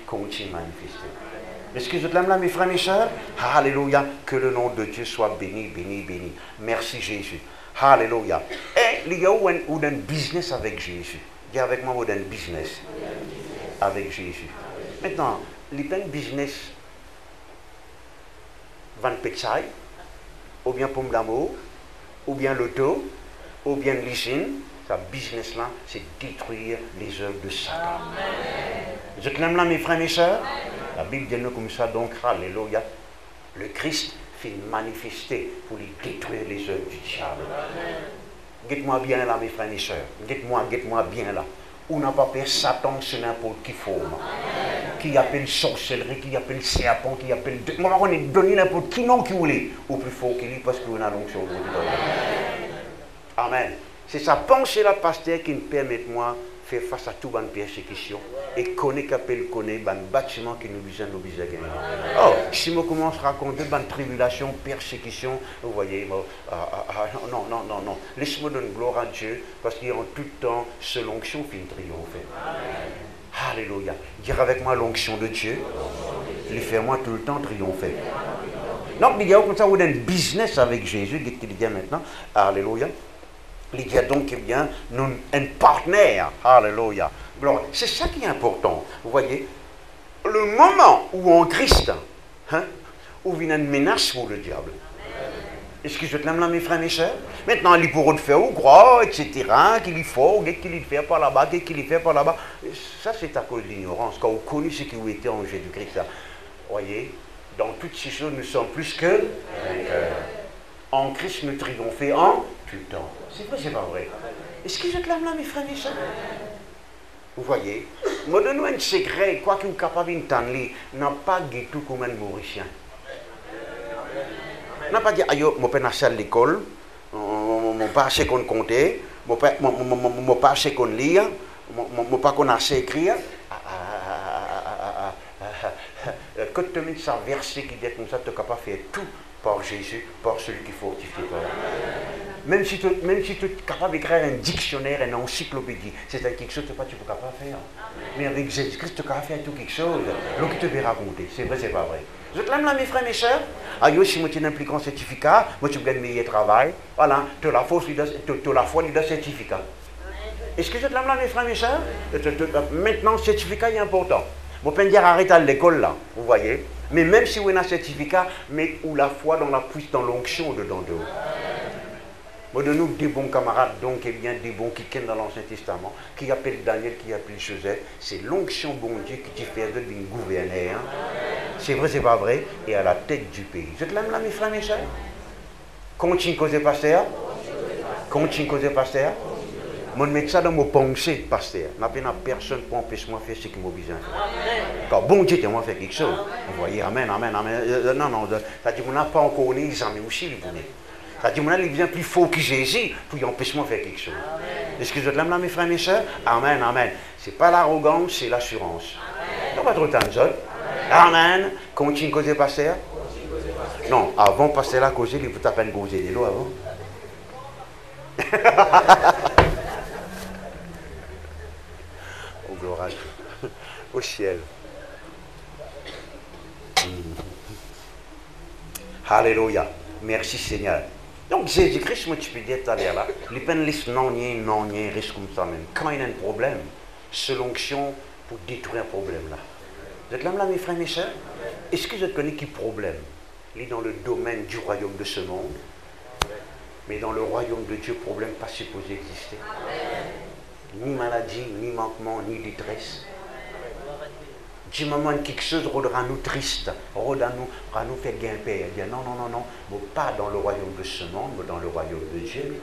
S1: Est-ce que je l'aime là, mes frères et mes sœurs? Alléluia, que le nom de Dieu soit béni, béni, béni. Merci Jésus. Alléluia. Et il y a un business avec Jésus. Dis avec moi, un business avec Jésus. Maintenant, il y a un business van Petsai, ou bien pomme d'amour, ou bien l'auto, ou bien l'usine. Ce business-là, c'est détruire les œuvres de Satan. Je l'aime là, mes frères et mes sœurs. La Bible dit comme ça, donc, alléluia. Le Christ fait manifester pour lui détruire les œuvres du diable. Guette-moi bien là, mes frères et mes sœurs. Guette-moi bien là. On n'a pas peur Satan sur n'importe qui forme. Qui appelle sorcellerie, qui appelle serpent, qui appelle... Moi, on est donné n'importe qui non qui voulait. Au plus fort qu'il est parce qu'on a l'onction. Amen. C'est sa pensée là, pasteur, qui me permet de moi faire face à toute bonne persécution et connaître qu'appelle connaît un bâtiment qui nous besoin de gagner. Oh, si je commence à raconter une tribulation, persécution, vous voyez, non. Laisse-moi donner gloire à Dieu parce qu'en tout temps, seule l'onction fait une triomphe. Alléluia. Dire avec moi l'onction de Dieu, les faire moi tout le temps triompher. Donc, il y a comme ça, on a un business avec Jésus, qui dit maintenant, alléluia. Il y a donc eh bien, un partenaire. Alléluia. C'est ça qui est important. Vous voyez, le moment où en Christ, où vient une menace pour le diable. Est-ce que je te l'aime là, mes frères, mes soeurs? Maintenant, il pourra te faire ou croire, etc., qu'il y faut, qu'il y fait par là-bas, qu'il y fait par là-bas. Ça, c'est à cause de l'ignorance. Quand on connaît ce qui a été en Jésus-Christ, vous voyez, dans toutes ces choses, nous sommes plus que... en Christ, nous triomphons en tout le temps. C'est vrai, c'est pas vrai. Est-ce que je te l'aime là, mes frères, mes soeurs? Vous voyez, moi, donne-nous un secret, quoi qu'il soit capable d'entendre, n'a pas du tout comme un Mauricien. N'a pas dit, aïe, mon père n'a pas à l'école, mon père sait qu'on comptait, mon père sait qu'on lit, mon père qu'on a sait écrire. Quand tu mets ça verset qui dit comme ça, tu es capable de faire tout par Jésus, par celui qui fortifie toi. Même si tu es capable d'écrire un dictionnaire, une encyclopédie, c'est quelque chose que tu ne peux pas faire. Mais avec Jésus-Christ, tu es capable de faire tout quelque chose. Donc, tu te vais raconter. C'est vrai, c'est pas vrai. Je te l'aime là, mes frères, mes soeurs. Aïe, si moi tu n'impliques un certificat, moi tu gagnes meilleur travail. Voilà, tu as la foi, tu as la foi, tu as certificat. Est-ce que je te l'aime là, mes frères, mes soeurs? Maintenant, le certificat est important. Vous pouvez dire arrêtez à l'école là, vous voyez. Mais même si vous avez un certificat, mais où la foi dans la puissance, dans l'onction dedans de vous. Moi, de nous, des bons camarades, donc, eh bien, des bons qui viennent dans l'Ancien Testament, qui appellent Daniel, qui appellent Joseph, c'est l'onction bon Dieu qui te fait d'une gouverneur. C'est vrai, c'est pas vrai, et à la tête du pays. Je te l'aime là, mes frères, mes soeurs? Continue causer pasteur. Continue causer pasteur. Moi, je mets ça dans mon pensée, pasteur. Je n'ai personne pour empêcher moi de faire ce qui m'a besoin. Quand bon Dieu, tu moi faire quelque chose. Vous voyez, amen, amen, amen. Non, ça dit qu'on n'a pas encore né, ils en ont aussi, les boulets. Ça dit qu'on a les plus fort que Jésus pour empêcher moi de faire quelque chose. Est-ce que je te l'aime là, mes frères, mes soeurs? Amen, amen. Ce n'est pas l'arrogance, c'est l'assurance. Donc, pas trop de temps, amen. Continue de causer, pasteur. Non, avant, pasteur là, causer, il faut à peine causer des lois avant. Oh, gloire à Dieu. Au ciel. Alléluia. Merci Seigneur. Donc Jésus-Christ, moi tu peux dire tout à l'heure là, les peines laissent non, risque comme ça même. Quand il y a un problème, c'est l'onction pour détruire un problème là. Vous êtes là, mes frères, mes soeurs? Est-ce que je connais qui problème? Il est dans le domaine du royaume de ce monde. Mais dans le royaume de Dieu, problème pas supposé exister. Ni maladie, ni manquement, ni détresse. Du moment que quelque chose rendra nous triste, rendra nous faire grimper. Il dit non, mais pas dans le royaume de ce monde, mais dans le royaume de Dieu.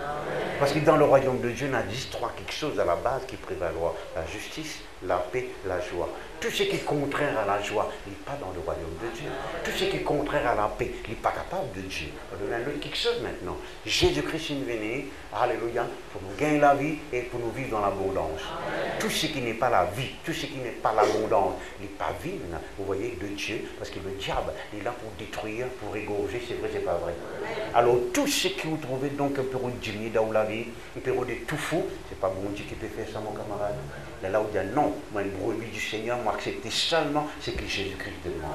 S1: Parce que dans le royaume de Dieu, il y a 3 quelque chose à la base qui prévaloir. La justice, la paix, la joie. Tout ce qui est contraire à la joie, il n'est pas dans le royaume de Dieu. Tout ce qui est contraire à la paix, il n'est pas capable de Dieu. On va donner un autre quelque chose maintenant. Jésus-Christ est venu, alléluia, pour nous gagner la vie et pour nous vivre dans l'abondance. Tout ce qui n'est pas la vie, tout ce qui n'est pas l'abondance, il n'est pas vie, vous voyez, de Dieu, parce que le diable est là pour détruire, pour égorger, c'est vrai, c'est pas vrai. Alors, tout ce que vous trouvez donc un peu de diminuer dans la vie, un peu de tout fou, c'est pas bon Dieu qui peut faire ça, mon camarade. Là où il dit non, moi, une brebis du Seigneur, moi, accepter seulement ce que Jésus-Christ demande.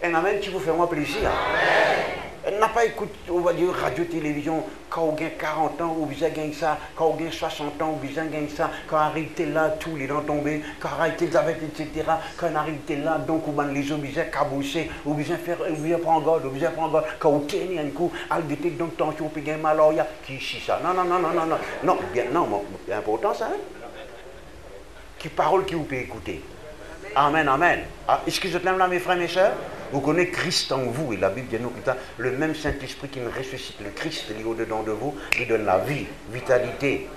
S1: Et amen, qui vous fait moi plaisir. Elle n'a pas écouté, on va dire, radio-télévision, quand on gagne 40 ans, ou bien gagne ça, quand on gagne 60 ans, ou bien gagne ça, quand on arrive là, tous les dents tombés, quand on arrive avec, etc., quand on arrive là, donc on va les obligés cabousser, ou bien faire, ou bien prendre garde, quand on tient un coup, à l'été, donc tension, puis gagne mal, il y a qui chie ça. Non, bien, non, c'est important ça, hein? Qui parole qui vous peut écouter. Amen, amen. Ah, est-ce que je t'aime là, mes frères, mes soeurs? Vous connaissez Christ en vous, et la Bible dit nous, le même Saint-Esprit qui nous ressuscite, le Christ, il est au-dedans de vous, lui donne la vie, vitalité.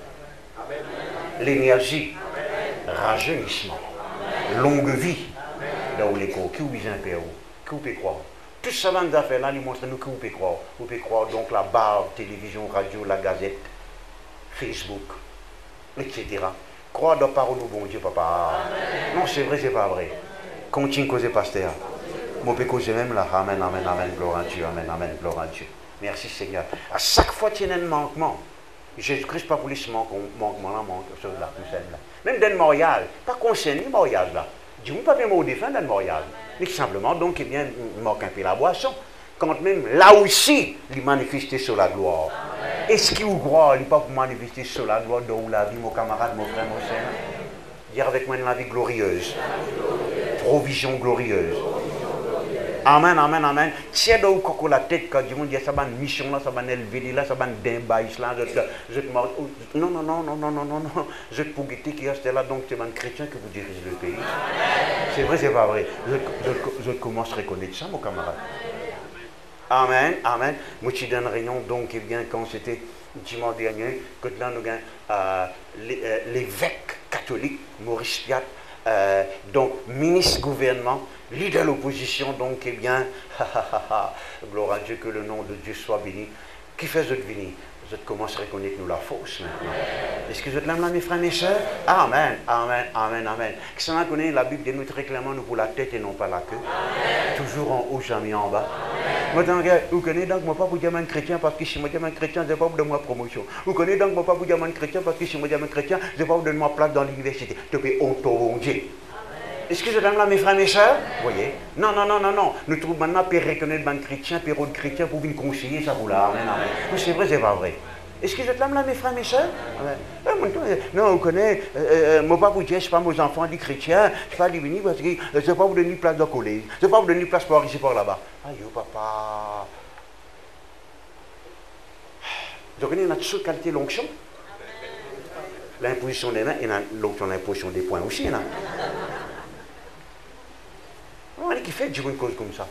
S1: l'énergie, rajeunissement, longue vie. Là où les corps, qui vous besoin de faire, qui vous pouvez croire. Tout ça, dans affaires-là, nous montrent nous que vous pouvez croire. Vous pouvez croire donc la barre, télévision, radio, la gazette, Facebook, etc. Croire dans la parole du bon Dieu, papa. Non, c'est vrai, c'est pas vrai. Continue à causer, pasteur. Moi, je peux causer même là. Amen, amen, amen, gloire à Dieu, amen, amen, gloire à Dieu. Merci Seigneur. À chaque fois qu'il y a un manquement, Jésus-Christ pas pour les manquements là, là. Même dans le mariage, pas concerné le mariage là. Dieu ne pas bien me défendre dans le mariage. Mais simplement, donc, eh bien, il manque un peu la boisson. Quand même, là aussi, il manifeste sur la gloire. Est-ce qu'il vous croit, il n'est pas pour manifester sur la gloire dans la vie, mon camarade, mon frère, mon sœur? Dire avec moi une vie glorieuse. Provision glorieuse. Amen, amen, amen. Tiens donc quand la tête, quand Dieu dit ça va une mission là, ça va élever là, ça va une débaisse là, je te non, non, non, non, non, non, non, non. Je te pour guetter qui reste là, donc c'est un chrétien que vous dirigez le pays. C'est vrai, c'est pas vrai. Je commence à reconnaître ça, mon camarade. Amen, amen. Moi, je suis dans une réunion, donc, eh bien, quand c'était dimanche dernier, que là, nous avons l'évêque catholique, Maurice Piat, donc, ministre gouvernement, leader de l'opposition, donc, eh bien, gloire à Dieu, que le nom de Dieu soit béni. Qui fait cette venir? Je commence à reconnaître nous la fausse maintenant. Est-ce que je l'aime là, mes frères, mes soeurs? Amen, amen, amen, amen. Qui s'en connaît, la Bible dit nous très clairement, nous pour la tête et non pas la queue. Amen. Toujours en haut, jamais en bas. Moi, vous connaissez donc, moi, pas pour dire un chrétien, parce que si moi, un chrétien, je ne vais pas vous donner ma promotion. Vous connaissez donc, moi, pas pour dire un chrétien, parce que si moi, un chrétien, je ne vais pas vous donner ma place dans l'université. Tu peux honter. Est-ce que je l'aime là, mes frères, mes soeurs? Vous voyez? Non, non, non, non, non. Nous trouvons maintenant pour reconnaître un chrétien, pour un chrétien, pour venir conseiller, ça vous là. Amen, amen. Mais c'est vrai, c'est pas vrai. Est-ce que je l'aime là, mes frères, mes soeurs? Non, vous connaissez, moi, pas vous dire, je ne suis pas mes enfants des chrétiens, je ne suis pas venir parce que je ne vais pas vous donner place dans le collège, je ne vais pas vous donner place par ici, par là-bas. Aïe, papa. Vous connaissez notre seule qualité l'onction? L'imposition des mains et l'onction, l'imposition des poings aussi, là. On est qui fait dire une cause comme ça.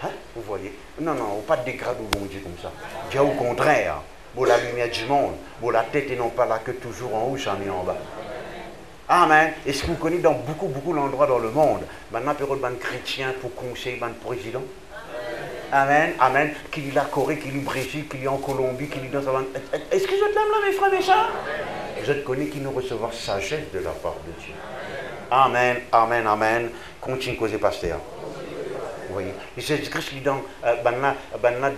S1: Hein? Vous voyez? Non, non, pas de dégrade au bon Dieu comme ça. Dieu au contraire. Pour la lumière du monde. Pour la tête et non pas la queue, toujours en haut, jamais en bas. Amen. Est-ce que vous connaissez dans beaucoup d'endroits dans le monde, maintenant, il y a des chrétiens pour conseiller des présidents? Amen, amen. Qu'il y a la Corée, qu'il y a le Brésil, qu'il y a en Colombie, qu'il y a dans sa... Est-ce que je t'aime là, mes frères, mes soeurs? Je te connais qui nous recevoir sagesse de la part de Dieu. Amen, amen, amen. Continue à causer, pasteur. Vous voyez, et Jésus-Christ dit donc,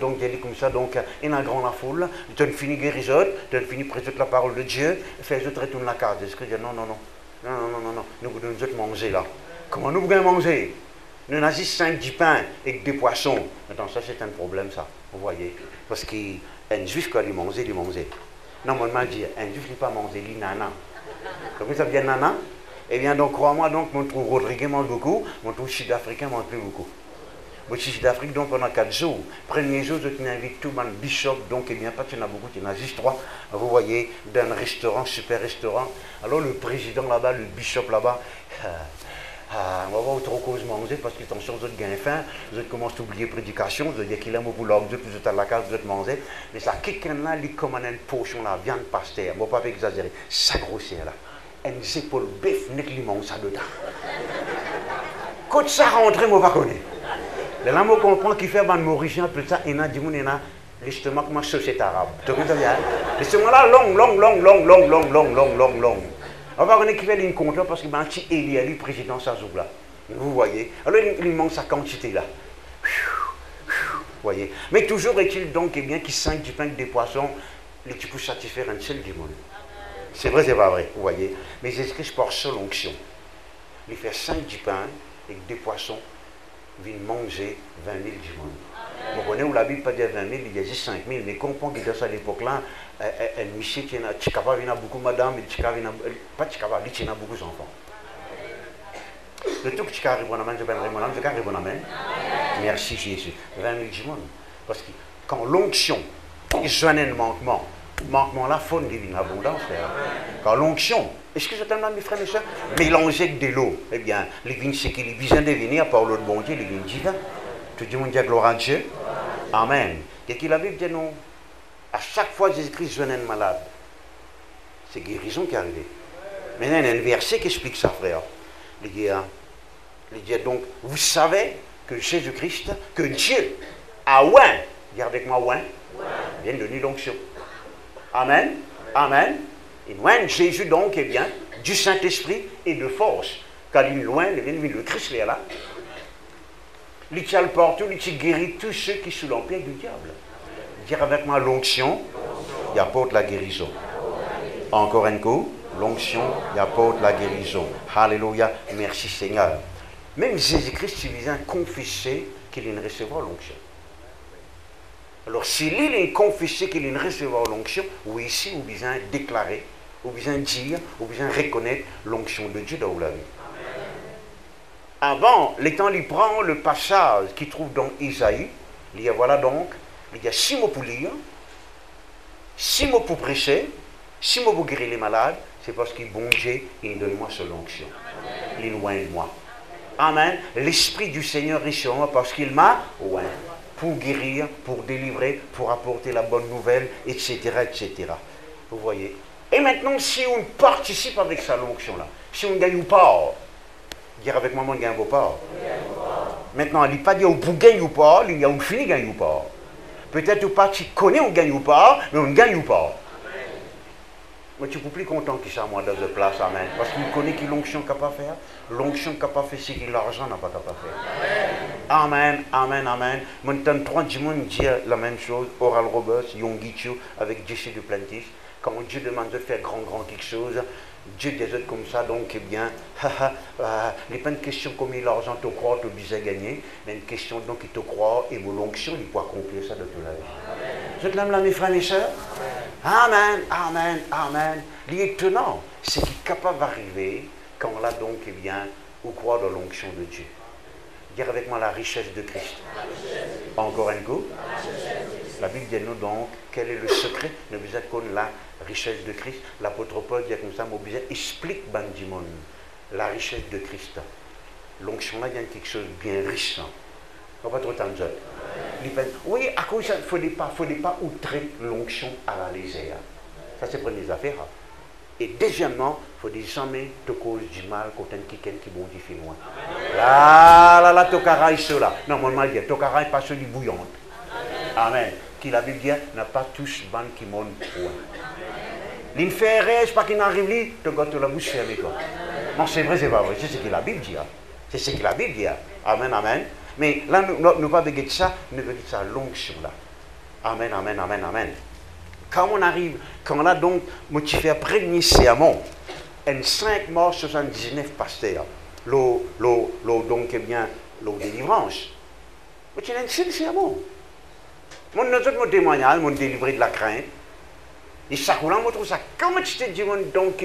S1: donc, il dit comme ça, donc, il y a un grand la foule, tu as fini guérison, tu as fini présenter la parole de Dieu, fais-je retourner la case. Jésus-Christ dit non, non, non, non, non, non, non, nous devons manger là. Comment nous pouvons manger? Nous avons 5 pains et des poissons. Attends, ça c'est un problème, ça, vous voyez, parce qu'un juif, quand il mangeait, il mangeait. Normalement, dit, un juif, il ne pas manger, il nana. Comment ça vient nana? Eh bien, donc, crois-moi, donc, mon trou Rodrigue mange beaucoup, mon trou sud-africain mange plus beaucoup. Moi, je suis d'Afrique, donc pendant 4 jours. Premier jour, je t'invite tout le bishop, donc, eh bien, pas qu'il y en a beaucoup, il y en a juste 3. Vous voyez, d'un restaurant, super restaurant. Alors, le président là-bas, le bishop là-bas, on va voir trop cause manger, parce que attention, vous êtes gain faim, vous êtes commencé à oublier prédication, vous êtes qu'il aime pour l'ordre, vous êtes à la case, vous êtes manger. Mais ça, quelqu'un là, il commande une potion, la viande pasteur, on ne va pas exagérer, ça grossière là. Une épaule bœuf, net limon, ça dedans. Quand ça rentre, moi, je ne connais pas. Là, je comprends qu'il fait mon origine, tout ça, il y a des gens qui ont l'estomac comme une société arabe. L'estomac là, long. On va regarder qui fait une compte parce qu'il y a un petit Élie, le président, ça joue là. Vous voyez. Alors, il manque sa quantité là. Vous voyez. Mais toujours est-il donc, eh bien, qu'il 5 du pain et des poissons, les tu peux satisfaire un seul démon. C'est vrai, c'est pas vrai, vous voyez. Mais Jésus-Christ par seule onction. Il fait 5 du pain et des poissons. Vient manger 20 000 du monde. Vous connaissez où la Bible pas dire 20 000, il y a juste 5 000, mais comprends que dans cette époque-là, un monsieur qui a beaucoup de madame, pas Tchikava, il y a beaucoup d'enfants. Le tout que tu arrives à je vais répondre, je vais répondre amen. Merci Jésus. 20 000 du monde. Parce que quand l'onction, il sonne un manquement là, il faut une abondance. Quand l'onction, est-ce que je t'aime là, mes frères et mes soeurs? Mélanger avec de l'eau, eh bien, les vignes, c'est qu'il vient de venir par l'eau de bon Dieu, les vignes divines. Tout le monde dit gloire à Dieu. Amen. Et qu'il la Bible dit non, à chaque fois que Jésus-Christ jeûne un malade, c'est guérison qui est arrivée. Maintenant, il y a un verset qui explique ça, frère. Il dit, donc, vous savez que Jésus-Christ, que Dieu a oint, dis avec moi oint, vient de donner l'onction. Amen. Amen. Et oint Jésus donc, eh bien, du Saint-Esprit et de force. Car il loin, il vient de Christ là. Il tient le partout, il guérit tous ceux qui sont sous l'empire du diable. Dire avec moi l'onction, il apporte la guérison. Encore un coup, l'onction, il apporte la guérison. Alléluia, merci Seigneur. Même Jésus-Christ, il vient confesser qu'il ne recevra l'onction. Alors, s'il est confessé qu'il ne recevra l'onction, oui, ici, ou bien déclarer, ou bien dire, ou bien reconnaître l'onction de Dieu dans la vie. Avant, l'étant il prend le passage qu'il trouve dans Isaïe, il y a voilà donc, il y a 6 mots pour lire, 6 mots pour prêcher, 6 mots pour guérir les malades, c'est parce qu'il bon Dieu, il donne-moi son onction. Il loin de moi. Amen. L'Esprit du Seigneur est sur moi parce qu'il m'a oint pour guérir, pour délivrer, pour apporter la bonne nouvelle, etc., etc. Vous voyez. Et maintenant, si on participe avec sa onction-là, si on gagne ou pas, dire avec moi, on gagne ou pas. Maintenant, il ne dit pas dire on gagne ou pas, il y a on finit gagne ou pas. Peut-être pas tu connais on gagne ou pas, mais on gagne ou pas. Mais tu ne peux plus content qu'il soit moi dans cette place, amen. Parce qu'il connaît qu'il l'onction n'est capable de faire. L'onction n'est capable de faire ce que l'argent n'a pas capable de faire. Amen, amen, amen. Maintenant, 3 dimanches dire la même chose. Oral Roberts, Yongichu, avec Jesse Duplantis. Quand Dieu demande de faire grand quelque chose, Dieu des autres comme ça, donc eh bien, il n'est pas une question comme l'argent te croit, tu as gagner, mais une question donc il te croit et mon l'onction, il peut accomplir ça de toute la vie. Je te l'aime là, mes frères et mes sœurs. Amen, amen, amen. L'étonnant, c'est qu'il est capable d'arriver quand là donc, eh bien, on croit dans l'onction de Dieu. Dire avec moi la richesse de Christ. Encore un coup. La Bible dit nous donc, quel est le secret? Nous besoin de la richesse de Christ. L'apôtre Paul dit comme ça, nous besoin explique bandimon la richesse de Christ. L'onction là, il y a quelque chose de bien riche. On va pas trop tendre. Oui, à cause ça, il ne faut pas outrer l'onction à la légère. Ça, c'est pour les affaires. Et deuxièmement, il faut dire jamais te cause du mal quand quelqu'un qui bon dit fait loin. Là, tokara est cela. Non, mon mal dit, tokara est pas celui bouillante. Amen. Qui la Bible dit, n'a pas tous ban qui montent loin. L'inféré, c'est pas qu'il n'arrive là, te gâte la bouche fermée toi. Non, c'est vrai, c'est pas vrai. C'est ce que la Bible dit. C'est ce que la Bible dit. Amen, amen. Mais là, nous pas besoin de ça, nous veut dire ça l'onction là. Amen, amen, amen, amen. Quand on arrive, quand là donc, moi tu fais premier sermon, en 5 mars 79 pasteur, donc eh bien, l'eau délivrance. Mais tu as un seul sermon. Mon témoignage, mon délivré de la crainte. Et ça, on trouve ça, comment tu te dis, donc,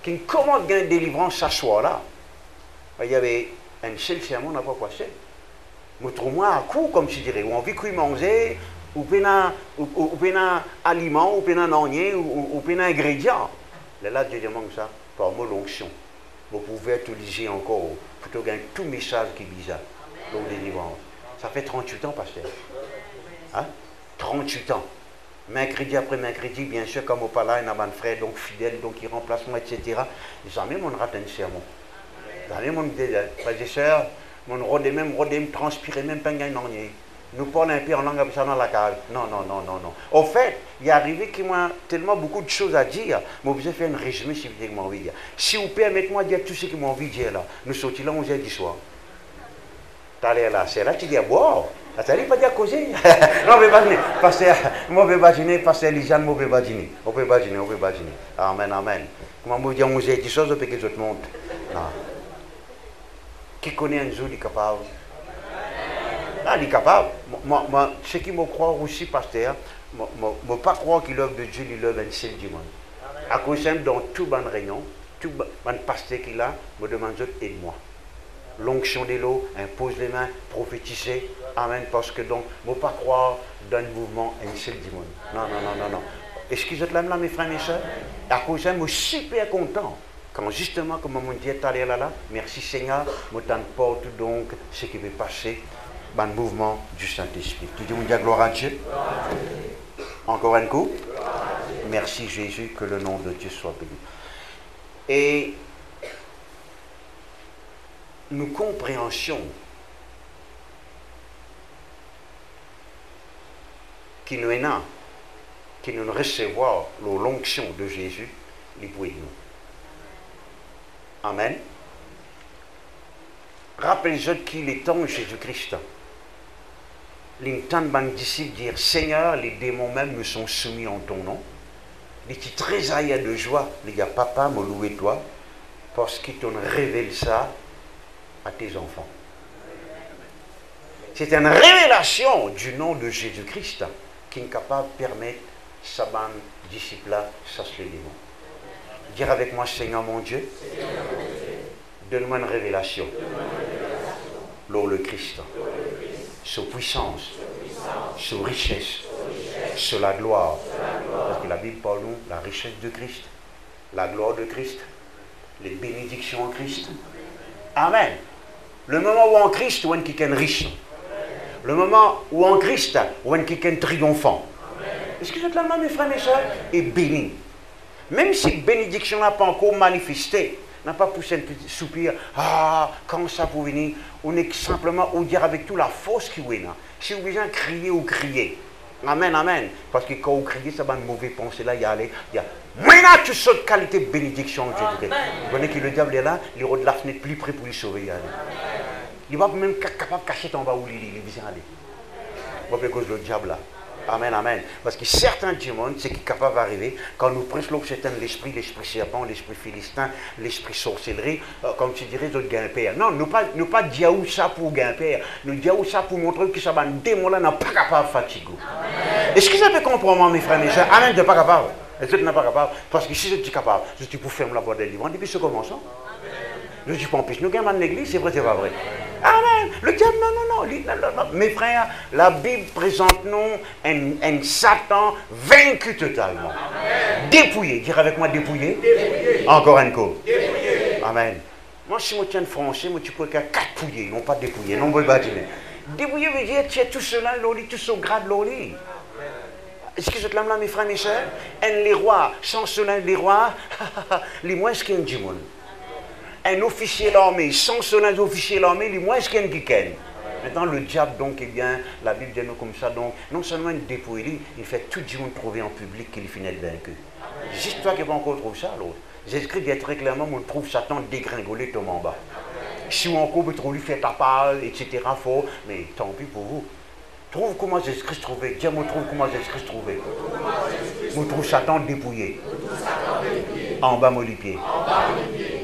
S1: qui commande une délivrance ce soir-là? Il y avait un seul sermon, on n'a pas passé. Je trouve moi à coup, comme je dirais, où on vit qu'on manger, ou bien un aliment, ou bien un onion, ou bien un ingrédient. Là, je demande ça, par moi l'onction. Vous pouvez utiliser encore, plutôt qu'un tout message qui est bizarre, l'eau délivrance. Ça fait 38 ans, pasteur. Hein? 38 ans. Mercredi après mercredi, bien sûr, comme au palais, il y a un frère donc fidèle, donc qui remplace moi, etc. Jamais on rate un sermon. Jamais on dit, frères et sœurs, mon rodé même, transpirer même pas un onier. Nous parlons un peu en langue ça dans la cave. Non. Au fait, il est arrivé qu'il y a tellement beaucoup de choses à dire, mais vous avez fait un résumé si vous avez envie de dire. Si vous permettez-moi de dire tout ce que j'ai envie de dire là, nous sortons là 11h du soir. Tu allais là, c'est là tu dis, wow, ça ne veut pas dire causer. Non, mais pas dîner. Pasteur, moi, je ne vais pas dîner, pasteur Lisanne, moi, je ne vais pas dîner. On ne peut pas dîner. Amen, amen. Comment vous dire 11h du soir, je peux que je te montre. Non. Qui connaît un jour, il est capable. Ah, il est capable. Moi, ce qui me croit aussi, pasteur, je ne pas croire qu'il l'œuvre de Dieu, il l'œuvre un seul du monde. À cause de dans toute bonne réunion, tout bon pasteur qu'il a, me demande aide-moi. L'onction de l'eau, impose les mains, prophétiser. Amen. Parce que donc, je ne pas croire dans le mouvement un seul du monde. Non. Excusez-moi là, mes frères et mes soeurs. À cause de ça, je suis super content. Quand justement, comme mon Dieu est allé là, merci Seigneur, je t'emporte donc ce qui va passer dans le mouvement du Saint-Esprit. Tu dis, mon Dieu, gloire à Dieu. Encore un coup. Merci Jésus, que le nom de Dieu soit béni. Et nous compréhensions qui nous est là, qui nous recevons l'onction de Jésus, les pour nous. Amen. Rappelez-vous qu'il est temps Jésus-Christ. L'intention de disciples dire Seigneur, les démons même me sont soumis en ton nom. Il était très aïe de joie. Les gars, papa, me louer toi, parce qu'il t'en révèle ça à tes enfants. C'est une révélation du nom de Jésus-Christ qui est capable de permettre sa bande disciples-là, ça se les démons. Dire avec moi, Seigneur mon Dieu, donne-moi une révélation. L'eau le Christ, sur puissance, sur richesse, sur la gloire. Parce que la Bible parle nous la richesse de Christ, la gloire de Christ, les bénédictions en Christ. Amen. Le moment où en Christ, on est quelqu'un riche. Le moment où en Christ, on est quelqu'un triomphant. Est-ce que vous êtes là, mes frères et sœurs? Et béni. Même si bénédiction n'a pas encore manifesté, n'a pas poussé un petit soupir, ah, quand ça pour venir, on est simplement au dire avec toute la force qui est là. Si vous avez besoin de crier ou crier, amen, amen. Parce que quand vous criez, ça va une mauvaise pensée là, il y a, maintenant tu sautes qualité de bénédiction en Jésus-Christ. Vous voyez que le diable est là, il est de la fenêtre plus près pour lui sauver. Il va même capable de cacher en bas où il vient aller. Vous voyez cause le diable là. Amen, amen. Parce que certains démons, c'est qui est capable d'arriver, quand nous prêchons l'esprit serpent, l'esprit philistin, l'esprit sorcellerie, comme tu dirais, d'autres gain-père. Non, nous pas dire ça pour gain-père, nous dire ça pour montrer que ça va un démon là n'est pas capable de fatiguer. Est-ce que ça peut comprendre, mes frères et sœurs? Amen, tu n'es pas capable. Est-ce que tu n'es pas capable? Parce que si je suis capable, je suis pour fermer la voie des livres depuis ce commençant. Je ne suis pas empêché. Nous gagnons dans l'église, c'est vrai, c'est pas vrai. Amen. Le diable, non. Mes frères, la Bible présente nous un Satan vaincu totalement. Amen. Dépouillé. Dire avec moi dépouillé. Dépouillé. Encore un coup. Dépouillé. Amen. Moi, si je tiens le français, moi, tu peux qu'à quatre pouillés, non pas dépouillé, non, pas bâtiment. Dépouillé veut dire, tu es tout cela, l'oli, tout ce grade, l'oli. Est-ce que je te l'aime là, mes frères, mes soeurs? Les rois, sans cela, les rois, les moins qu'un démon. Un officier de l'armée, sans son officier de l'armée, il est moins qu'un qui-ken. Maintenant, le diable, donc, eh bien, la Bible dit nous comme ça, donc, non seulement il dépouille, il fait tout le monde trouver en public qu'il finit vaincu. Juste toi qui n'as pas encore trouvé ça, l'autre. Jésus-Christ dit très clairement, on trouve Satan dégringoler, tombe en bas. Si on encore peut trouver, fait ta part, etc., faux, mais tant pis pour vous. Trouve comment Jésus-Christ trouvait. Dis-moi, trouve comment Jésus-Christ trouvait. On trouve Satan dépouillé. En bas, les pieds.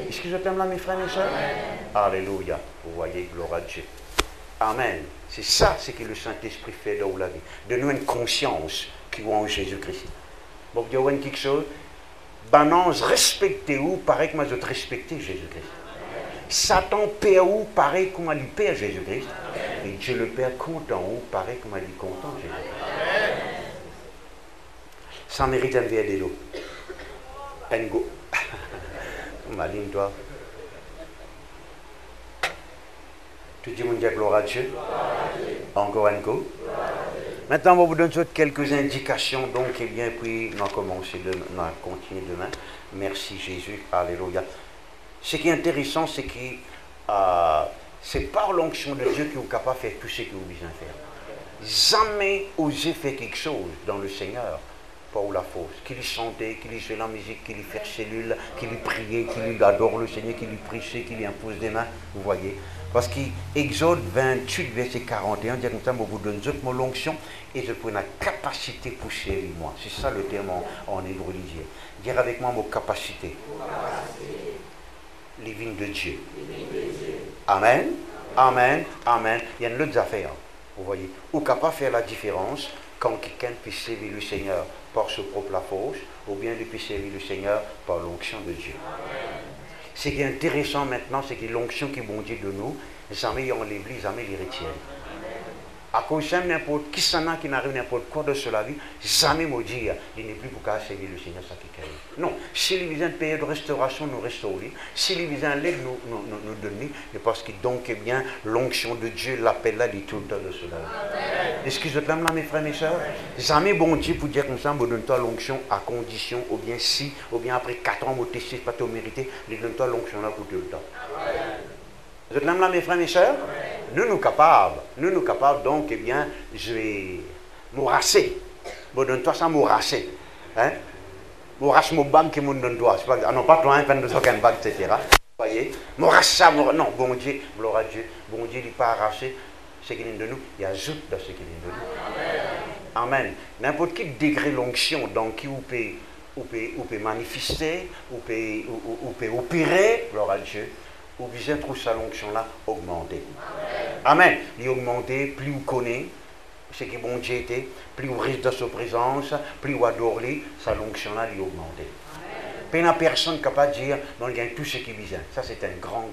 S1: Est-ce que je t'aime là, mes frères et sœurs? Alléluia. Vous voyez, gloire à Dieu. Amen. C'est ça, ce que le Saint-Esprit fait dans la vie. De nous une conscience qui voit en Jésus-Christ. Bon, vous avez quelque chose? Banance, respectez-vous, pareil que moi je te respecte Jésus-Christ. Satan perd où, pareil comme il perd Jésus-Christ. Et Dieu le Père content où, pareil comme il est content Jésus-Christ. Ça mérite un verre de l'eau. Un go. Maline, toi. Tu dis, mon Dieu, gloire à Dieu. Encore un coup. Maintenant, on va vous donner quelques indications. Donc, eh bien, puis, on va commencer, on va continuer demain. Merci Jésus. Alléluia. Ce qui est intéressant, c'est que c'est par l'onction de Dieu que vous êtes capable de faire tout ce que vous avez besoin de faire. Jamais oser faire quelque chose dans le Seigneur. Pas ou la fausse, qu'il lui chantait, qu'il lui jouait la musique, qu'il lui fait cellule, qu'il lui priait, qu'il lui adore le Seigneur, qu'il lui prêchait, qu'il lui impose des mains, vous voyez. Parce qu'Exode 28, verset 41, dit comme ça, je vous donne mon l'onction et je prends la capacité pour servir moi. C'est ça le terme en hébreu religieux. Dire avec moi mon capacité. Les vignes de Dieu. Amen, amen, amen. Il y a une autre affaire, vous voyez. Ou capable de faire la différence quand quelqu'un puisse servir le Seigneur par sa propre force, ou bien il puisse servir le Seigneur par l'onction de Dieu. Amen. Ce qui est intéressant maintenant, c'est que l'onction qui est bon Dieu de nous, jamais en l'église, jamais les retiennent. À cause de n'importe qui s'en a qui n'arrive n'importe quoi de cela vie, jamais me dire, il n'est plus pour qu'à servir le Seigneur ça qui crée. Non, si les besoin de payer de restauration nous restaurer, si les besoin de l'aide nous donner, c'est parce que donc eh bien l'onction de Dieu l'appelle là dit tout le temps de cela. Excusez-moi là mes frères et mes sœurs, jamais bon Dieu pour dire comme ça, me donne-toi l'onction à condition, ou bien si, ou bien après 4 ans, me tester, pas te mériter, il donne-toi l'onction là pour tout le temps. Vous êtes là mes frères et mes sœurs? Nous capables, donc, eh bien, je vais m'orasser. Me donne-toi ça, m'orasser. Hein? M'orasser mon bague qui me donne-toi. Ah non, pas toi, hein, de aucun bague, etc. Vous voyez? M'orasser ça, non, bon Dieu, gloire à Dieu. Bon Dieu, il n'est pas arraché ce qu'il est de nous, il ajoute dans ce qu'il est de nous. Amen. N'importe quel degré l'onction, donc, qui vous peut manifester, ou peut opérer, gloire à Dieu. Ou bien trouve sa l'onction-là augmenter. Amen. Il augmenter, plus vous connaissez ce qui bon Dieu était, plus vous restez dans sa présence, plus vous adorez, sa l'onction-là lui augmenter. Il n'y a personne capable de dire, non, il y a tout ce qui vient. Ça, c'est un grand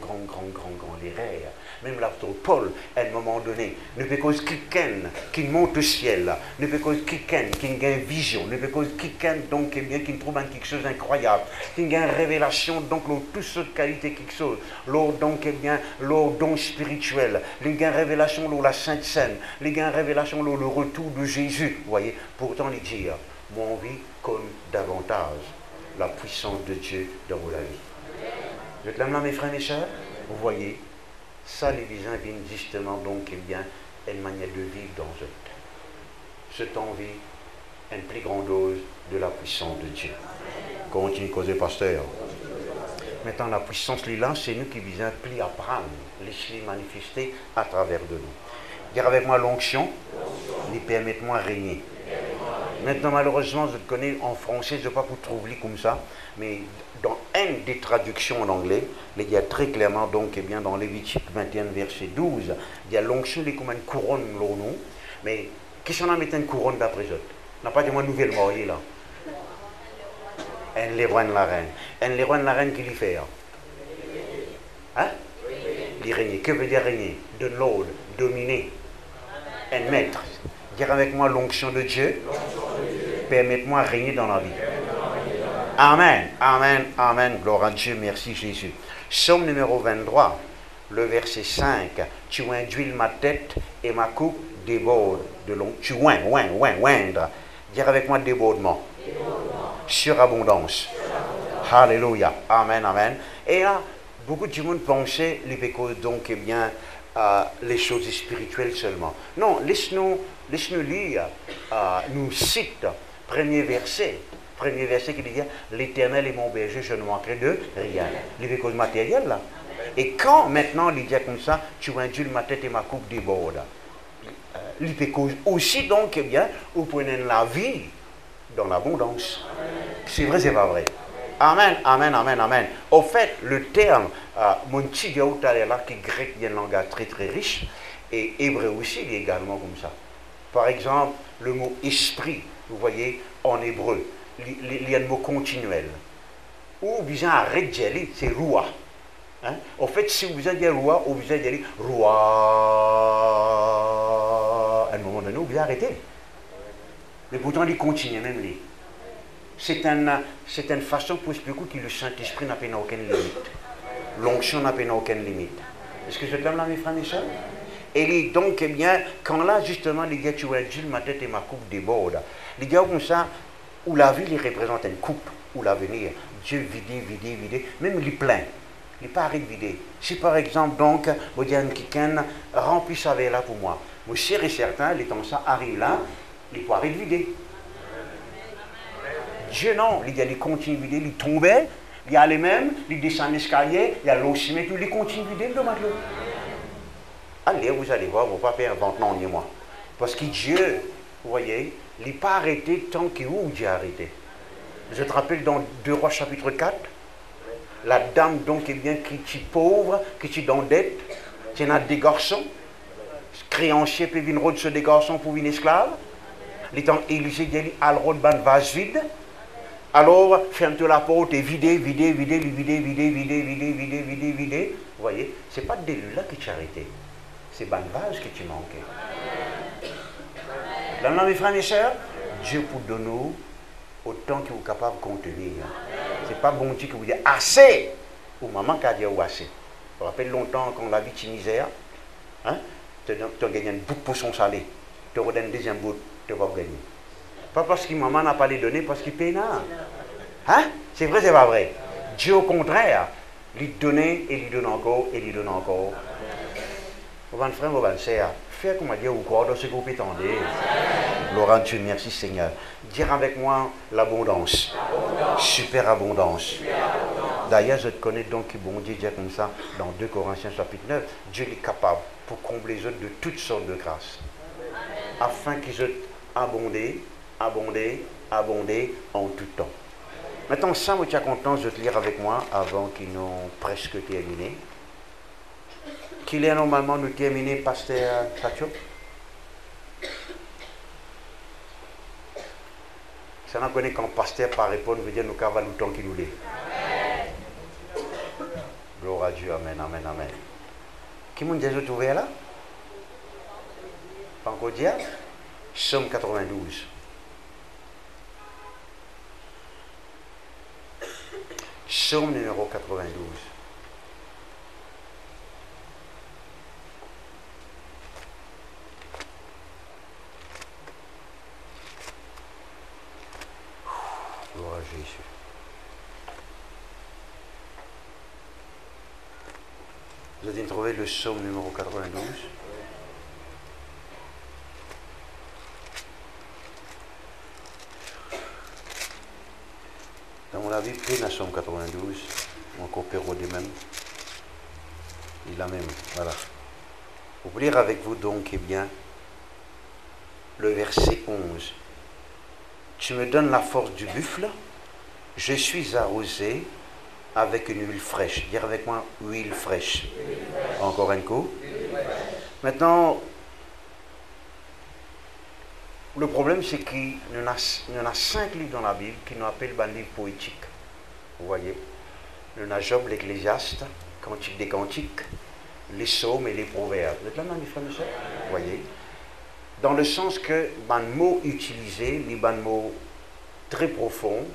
S1: erreur. Même l'apôtre Paul, à un moment donné, ne peut cause quelqu'un qui monte au ciel, ne peut cause quelqu'un qui a une vision, ne peut cause quelqu'un donc eh bien, qui trouve quelque chose d'incroyable, qui a une révélation, donc toutes sortes de qualités, quelque chose, donc eh bien, leur don spirituel, il y a une révélation, la Sainte Seine, il y a une révélation, le retour de Jésus. Vous voyez, pourtant, il dit, mon vie compte davantage la puissance de Dieu dans vos vie. Je te l'aime là, mes frères et mes sœurs, vous voyez, ça, les visions viennent justement donc, eh bien, une manière de vivre dans eux. Cette envie, une plus grande dose de la puissance de Dieu. Continue de causer, pasteur. Maintenant, la puissance, là, c'est nous qui visons plus apprendre, les manifester à travers de nous. Dire avec moi l'onction, les permettez-moi régner. Maintenant, malheureusement, je le connais en français, je ne vais pas vous trouver comme ça, mais dans une des traductions en anglais, il y a très clairement, donc, eh bien, dans Lévitique 21, verset 12, il y a l'onction comme une couronne, nous, mais qui s'en a mis une couronne d'après eux? N'a pas dit moi nouvelle mariée là. Un les rois de la reine. Un les rois de la reine qui lui fait. Hein? Il régner. Que veut dire régner? De l'ordre, dominer. Un maître. Dire avec moi l'onction de Dieu. Permettez-moi de régner dans la vie. Amen, amen, amen. Gloire à Dieu, merci Jésus. Psaume numéro 23, le verset 5. Tu induis ma tête et ma coupe déborde de l'onction. Tu oindre. Dire avec moi débordement. Surabondance. Alléluia. Amen, amen. Et là, beaucoup de monde pensait donc, eh bien, les choses spirituelles seulement. Non, laisse-nous lire, nous cite, premier verset qui dit l'Éternel est mon berger, je ne manquerai de rien. Les causes matérielles là. Et quand maintenant il dit comme ça, tu induis ma tête et ma coupe déborde. Les causes aussi donc, eh bien, vous prenez la vie dans l'abondance. C'est vrai, c'est pas vrai. Amen, amen, amen, amen. Au fait, le terme, mon petit là, qui est grec, il y a un langage très très riche, et hébreu aussi, il est également comme ça. Par exemple, le mot esprit, vous voyez, en hébreu, il y a un mot continuel. Ou bien arrête d'y aller, c'est roi. Hein? En fait, si vous avez dit roi, ou vous avez dit roi, à un moment donné, vous arrêtez. Mais pourtant, il continue même lui. C'est une façon pour expliquer que le Saint-Esprit n'a pas aucune limite. L'onction n'a pas aucune limite. Est-ce que je t'aime là, mes frères et sœurs? Et donc, eh bien, quand là, justement, les gars, tu vois, ma tête et ma coupe débordent. Les gars, comme ça, où la vie, il représente une coupe, ou l'avenir. Dieu vider, même il plein. Il n'est pas arrêté de vider. Si par exemple, donc, vous dites à quelqu'un, remplis ça avec là pour moi. Moi, sûr et certain, les temps ça arrive là, il peut arrêter de vider. Dieu non, il continue de vider, il tombait, il y a les mêmes, il descend l'escalier, il y a l'oxymètre, il continue de vider le matelot. Allez, vous allez voir, vous ne pouvez pas inventer non ni moi. Parce que Dieu, vous voyez, il n'est pas arrêté tant que vous Dieu a arrêté. Je te rappelle dans 2 Rois chapitre 4, la dame donc eh bien, qui est pauvre, qui est dans dette, qui a des garçons, créancier peut venir rôde sur des garçons pour une esclave. Les temps Élisée dit à le rôde ban vase vide. Alors ferme-toi la porte et vider. Vous voyez, c'est pas de là qui t'a arrêté. C'est ban vase que tu manquais. Là, mes frères et sœurs, Dieu pour donner autant qu'il est capable de contenir. Ce n'est pas bon Dieu qui vous dit assez, ou maman qui a dit assez. Je me rappelle longtemps quand on l'a vu en misère, hein, tu as gagné un bout de poisson salé, tu redonnes un deuxième bout, tu vas gagner. Pas parce que maman n'a pas les donné, parce qu'il paye. Hein? C'est vrai, c'est pas vrai. Dieu au contraire, lui donner et lui donne encore et lui donne encore. Vous allez frère, vous allez sœur, faire comme Dieu ou quoi dans ce que vous prétendez. Laurent, Dieu, merci Seigneur. Dire avec moi l'abondance. Super abondance. D'ailleurs, je te connais donc qui bon Dieu dit comme ça dans 2 Corinthiens chapitre 9. Dieu est capable pour combler les autres de toutes sortes de grâces. Afin qu'ils aient abondé, abondé, abondé en tout temps. Maintenant, ça, je suis content de te lire avec moi avant qu'ils n'ont presque terminé. Qu'il est normalement nous terminer, pasteur Pacho. Ça n'a connaît quand pasteur par répondre, veut dire nous cavalons le temps qu'il nous l'est. Gloire à Dieu, amen, amen, amen. Qui m'a déjà trouvé là? Pas encore dire? Somme 92. Somme numéro 92. Gloire à Jésus. Vous avez trouvé le psaume numéro 92. Dans mon avis, plein la psaume 92, mon copéro des mêmes. Il a même, voilà. Vous lire avec vous donc, eh bien, le verset 11. Tu me donnes la force du buffle, je suis arrosé avec une huile fraîche. Dire avec moi, huile fraîche. Encore un coup. Maintenant, le problème c'est qu'il y en a 5 livres dans la Bible qui nous appellent des livres poétiques. Vous voyez, il y en a Job, l'Ecclésiaste, Cantique des Cantiques, les Psaumes et les Proverbes. Vous êtes là, mes frères et sœurs? Vous voyez, dans le sens que les mots utilisés, les mots très profonds,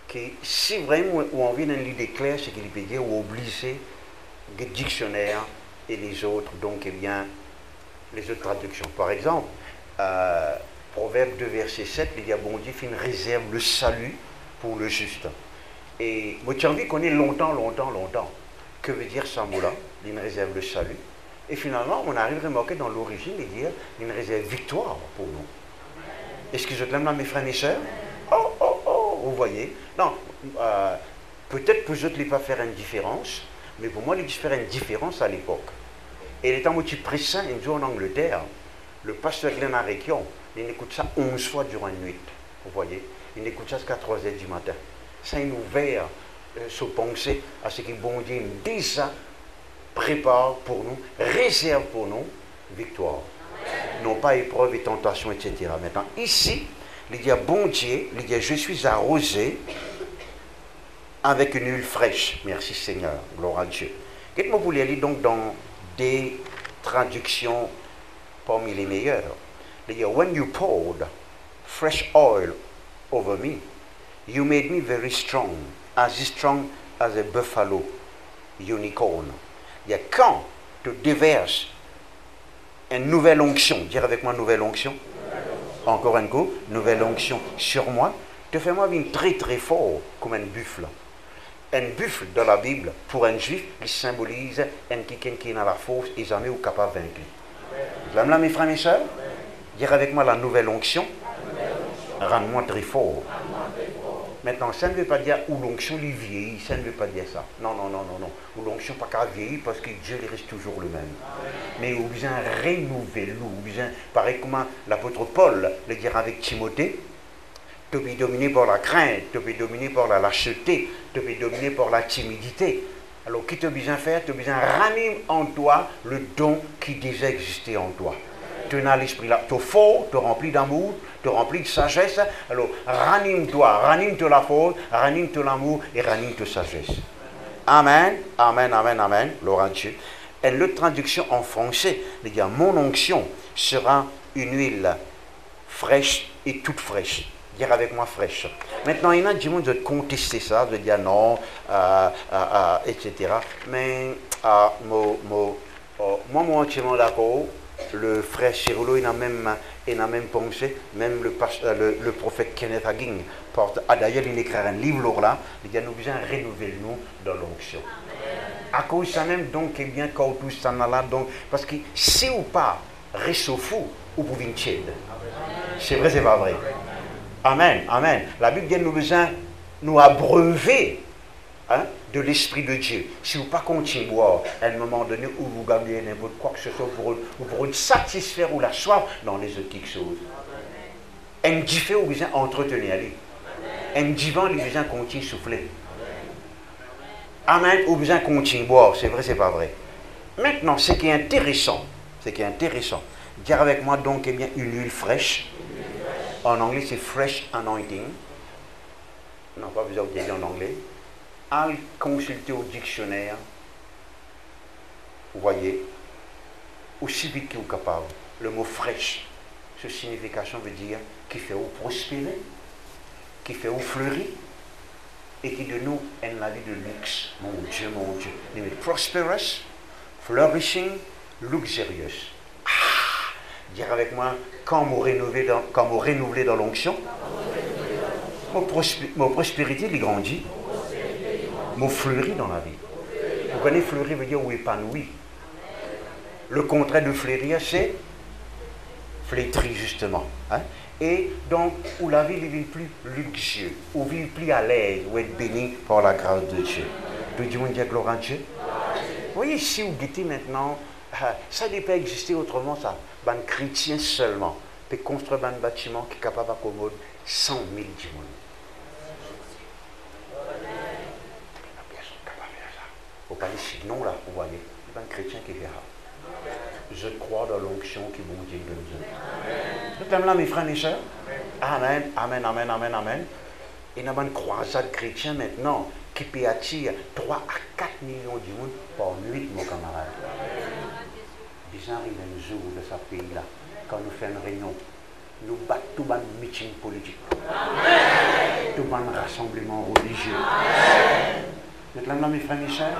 S1: qui, si vraiment on a envie d'un livre clair, c'est qu'il peut dire ou obliger les dictionnaires et les autres, donc eh bien, les autres traductions. Par exemple, Proverbe 2, verset 7, il dit, bon Dieu fait une réserve le salut pour le juste. Et moi, j'ai envie qu'on ait longtemps. Que veut dire ce mot-là? Une réserve le salut. Et finalement, on arrive à remarquer dans l'origine, il dit une réserve victoire pour nous. Est-ce que je t'aime là, mes frères et sœurs? Oh, vous voyez? Non, peut-être pour eux, il ne pas faire une différence, mais pour moi, il faire une différence à l'époque. Et les temps où tu pressens, un jour en Angleterre, le pasteur Glenn Arekion, il écoute ça 11 fois durant une nuit. Vous voyez? Il écoute ça jusqu'à 3 h du matin. Ça, il nous ouvert se penser à ce que bon Dieu déjà prépare pour nous, réserve pour nous, victoire. Non pas épreuve et tentation, etc. Maintenant, ici, il dit, bon Dieu, il dit, je suis arrosé avec une huile fraîche. Merci Seigneur, gloire à Dieu. Qu'est-ce que vous voulez lire donc dans des traductions parmi les meilleures? Il dit, when you poured fresh oil over me, you made me very strong as a buffalo unicorn. Il y a quand tu déverses une nouvelle onction, dire avec moi nouvelle onction, encore un coup, nouvelle onction sur moi, te fais-moi une très très fort comme un buffle. Un buffle dans la Bible, pour un juif, il symbolise un quelqu'un qui est dans la force et jamais ou capable de vaincre. Là, mes frères et sœurs, dire avec moi la nouvelle onction, rends-moi très fort. Maintenant, ça ne veut pas dire où l'onction lui vieillit, ça ne veut pas dire ça. Non. Où l'onction pas qu'à vieillir parce que Dieu il reste toujours le même. Mais où besoin renouveler, où besoin, pareil comme l'apôtre Paul le dira avec Timothée, tu peux dominer par la crainte, tu peux dominer par la lâcheté, tu peux dominer par la timidité. Alors, qui tu as besoin de faire? Tu as besoin de ranimer en toi le don qui déjà existait en toi. Tu as l'esprit là, tu es fort, tu es rempli d'amour, tu es rempli de sagesse. Alors, ranime-toi, ranime-toi la force, ranime-toi l'amour et ranime-toi sagesse. Amen, amen, amen, amen, gloire à Dieu. Et l'autre traduction en français, il dit, mon onction sera une huile fraîche et toute fraîche. Dire avec moi fraîche. Maintenant, il y en a du monde de contester ça, de dire non, etc. Mais moi, entièrement d'accord. Le frère Chiroulo, il a même pensé, même le prophète Kenneth Hagin porte. D'ailleurs, il écrit un livre là, il dit nous besoin rénover nous dans l'onction. À cause de ça même, donc, eh bien, quand tout ça là, donc, parce que si ou pas, réchauffe ou pour une tiède. C'est vrai, c'est pas vrai. Amen, amen. La Bible dit nous besoin nous abreuver de l'Esprit de Dieu. Si vous ne pas continuer à boire, à un moment donné où vous gagnez n'importe quoi que ce soit pour une satisfaire ou la soif dans les autres quelque chose. Un différent, vous besoin entretenir lui. Un divan, vous besoin continuer à souffler. Amen, vous besoin continuer à boire. C'est vrai, c'est pas vrai. Maintenant, ce qui est intéressant, dire avec moi donc eh bien une huile fraîche. En anglais, c'est fresh anointing. Non, pas besoin de dire en anglais. À consulter au dictionnaire, vous voyez, aussi vite que vous capable. Le mot fraîche, cette signification veut dire qui fait ou prospérer, qui fait ou fleurir, et qui de nous est la vie de luxe. Mon Dieu, mon Dieu. Il est prosperous, flourishing, luxurious. Dire avec moi, quand vous renouvelez dans l'onction, mon prospérité, il grandit. Mon fleuri dans la vie. Vous connaissez fleurir veut dire ou épanoui. Le contraire de fleurir, c'est flétri justement. Hein? Et donc, où la vie devient plus luxueuse, où vit plus à l'aise, où être béni par la grâce de Dieu. Tout le monde dit gloire à Dieu. Vous voyez, si vous guettez maintenant, ça ne peut pas exister autrement, ça. Un chrétien seulement peut construire un bâtiment qui est capable d'accommoder 100 000 diamants. Vous parlez sinon là, vous voyez, c'est un chrétien qui verra. Je crois dans l'onction qui bon Dieu donne Dieu. Nous sommes là, mes frères et sœurs. Amen, amen, amen, amen, amen. Il y a une croisade chrétienne maintenant qui peut attirer 3 à 4 millions de monde par nuit, mon camarade. Ils arrivent un jour de ce pays-là, quand nous faisons une réunion, nous battons tout un meeting politique, tout un rassemblement religieux. Maintenant, mes frères et sœurs,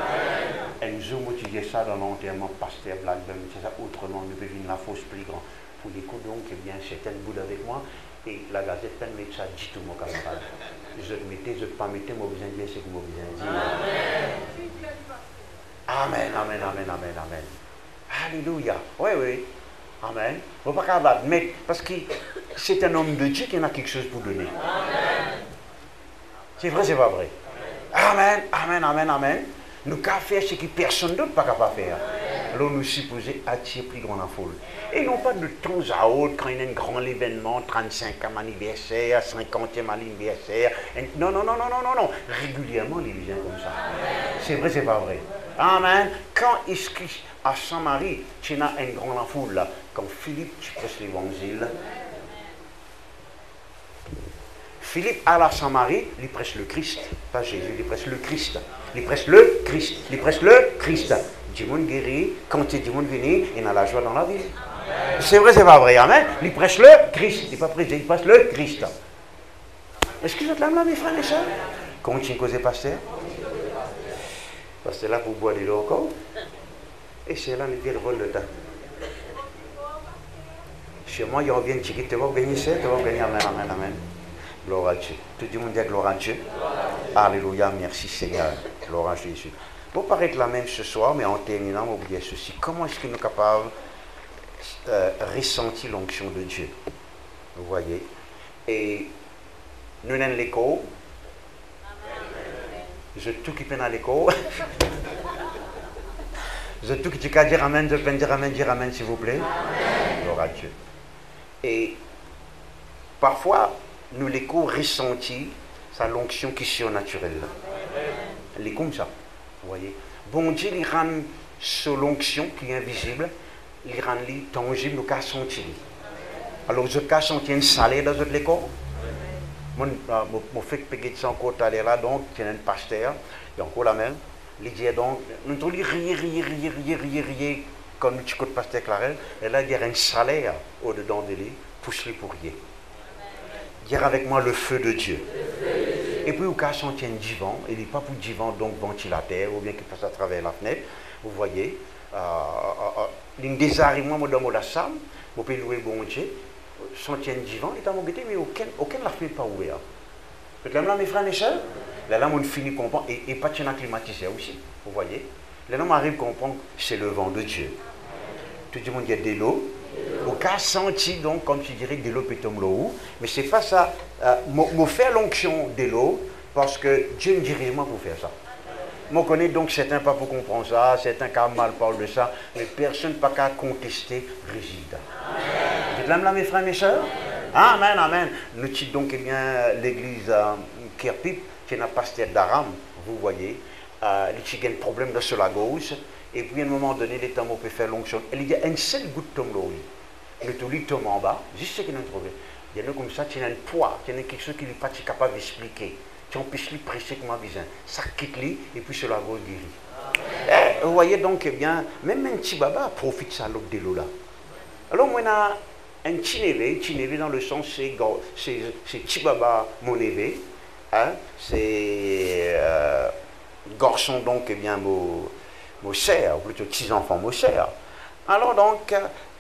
S1: un jour, moi, tu dis ça dans l'enterrement pasteur Blackburn, c'est ça, autrement, nous devons la fausse plus grande. Pour les coups, donc, eh bien, c'est un bout avec moi, et la gazette, elle met ça, dit tout, mon camarade. Je ne mettais, je ne pas mettre, moi, besoin de dire ce que moi, besoin de dire. Amen, amen, amen, amen, amen. Alléluia. Oui, oui. Amen. Il ne faut pas admettre, parce que c'est un homme de Dieu qui en a quelque chose pour donner. C'est vrai, c'est pas vrai. Amen, amen, amen, amen. Nous qu'à faire ce que personne d'autre n'est pas capable de faire. Alors nous supposons attirer plus grand la foule. Et non pas de temps à autre, quand il y a un grand événement, 35e anniversaire, 50e anniversaire. Non, non, non, non, non, non, non. Régulièrement, les gens comme ça. C'est vrai, c'est pas vrai. Amen. Quand à Saint-Marie, tu as un grand la foule là. Quand Philippe, tu prêches l'évangile. Philippe à la Saint-Marie, il prêche le Christ. Pas Jésus, il prêche le Christ. Il prêche le Christ. Il prêche le Christ. Du monde guéri, quand tu es du monde venu, il a la joie dans la vie. C'est vrai, c'est pas vrai. Amen. Il prêche le Christ. Il n'est pas prêché, il prêche le Christ. Est-ce que vous êtes là, mes frères et sœurs? Continue à causer, pasteur. Pasteur là pour boire de l'eau encore. Et c'est là, il vol le temps. Chez moi, il y a bien chiquit, tu vas gagner ça, tu vas gagner. Amen, amen, amen. Gloire à Dieu. Tout le monde dit gloire à Dieu. Alléluia, merci Seigneur. Gloire à Jésus. Pour paraître la même ce soir, mais en terminant, on va vous dire ceci. Comment est-ce que nous sommes capables de ressentir l'onction de Dieu? Vous voyez? Et nous sommes l'écho. Je tout qui peine à l'écho. Je tout qui dit qu'à dire amen, je peux dire amen, s'il vous plaît. Gloire à Dieu. Et parfois, nous l'écho ressentir sa l'onction qui est surnaturelle. Elle est comme ça. Vous voyez? Bon Dieu, il rend sur l'onction qui est invisible, il rend tangible, nous qu'à sentir. Alors, je qu'à sentir une salaire dans votre écho. Mon fait que je suis encore allé là, donc, il y a un pasteur, il y a encore la même. Il dit donc, nous tous les riez, comme tu côté pasteur Clarel, et là, il y a un salaire au-dedans de lui, pousse-les pour prier. Dire avec moi le feu de Dieu. Et puis, au cas où on tient un divan, il n'est pas pour divan, donc ventilateur, ou bien qui passe à travers la fenêtre, vous voyez, il désarrive moi dans la salle, vous pouvez louer bon Dieu, son tient un divan, il est à mon côté, mais aucun ne l'a fait pas ouvert. Peut-être là, mes frères et sœurs, là, on finit comprendre, et pas de climatiseur aussi, vous voyez. Là, on arrive à comprendre que c'est le vent de Dieu. Tout le monde dit de l'eau. Au cas senti, donc, comme tu dirais, de l'eau peut tomber l'eau. Mais c'est pas ça. Moi, faire l'onction de l'eau, parce que Dieu me dirige moi pour faire ça. Moi, je connais donc certains pas pour comprendre ça, certains qui mal parlent de ça, mais personne pas qu'à contester réside. Vous êtes là, mes frères, mes sœurs? Amen, amen. Nous sommes donc, eh bien, l'église Kirpip, qui est un pasteur d'Aram, vous voyez. Il y a un problème de sur la gauche. Et puis à un moment donné, les temps peut faire l'onction. Il y a une seule goutte de tombe là. Le tout lui tombe en bas, juste ce qu'il y a un problème. Il y en a comme ça, il y a un poids, il y a quelque chose qu'il n'est pas capable d'expliquer. Tu empêches lui presser comme un besoin. Ça quitte lui et puis sur la gauche guérit. Vous voyez donc, eh bien, même un petit baba profite de ça de l'eau là. Alors moi, on a un petit névé dans le sens, c'est petit baba mon névé. Hein, c'est garçon donc, eh bien, mon cher, ou plutôt petits enfants, mon cher. Alors donc,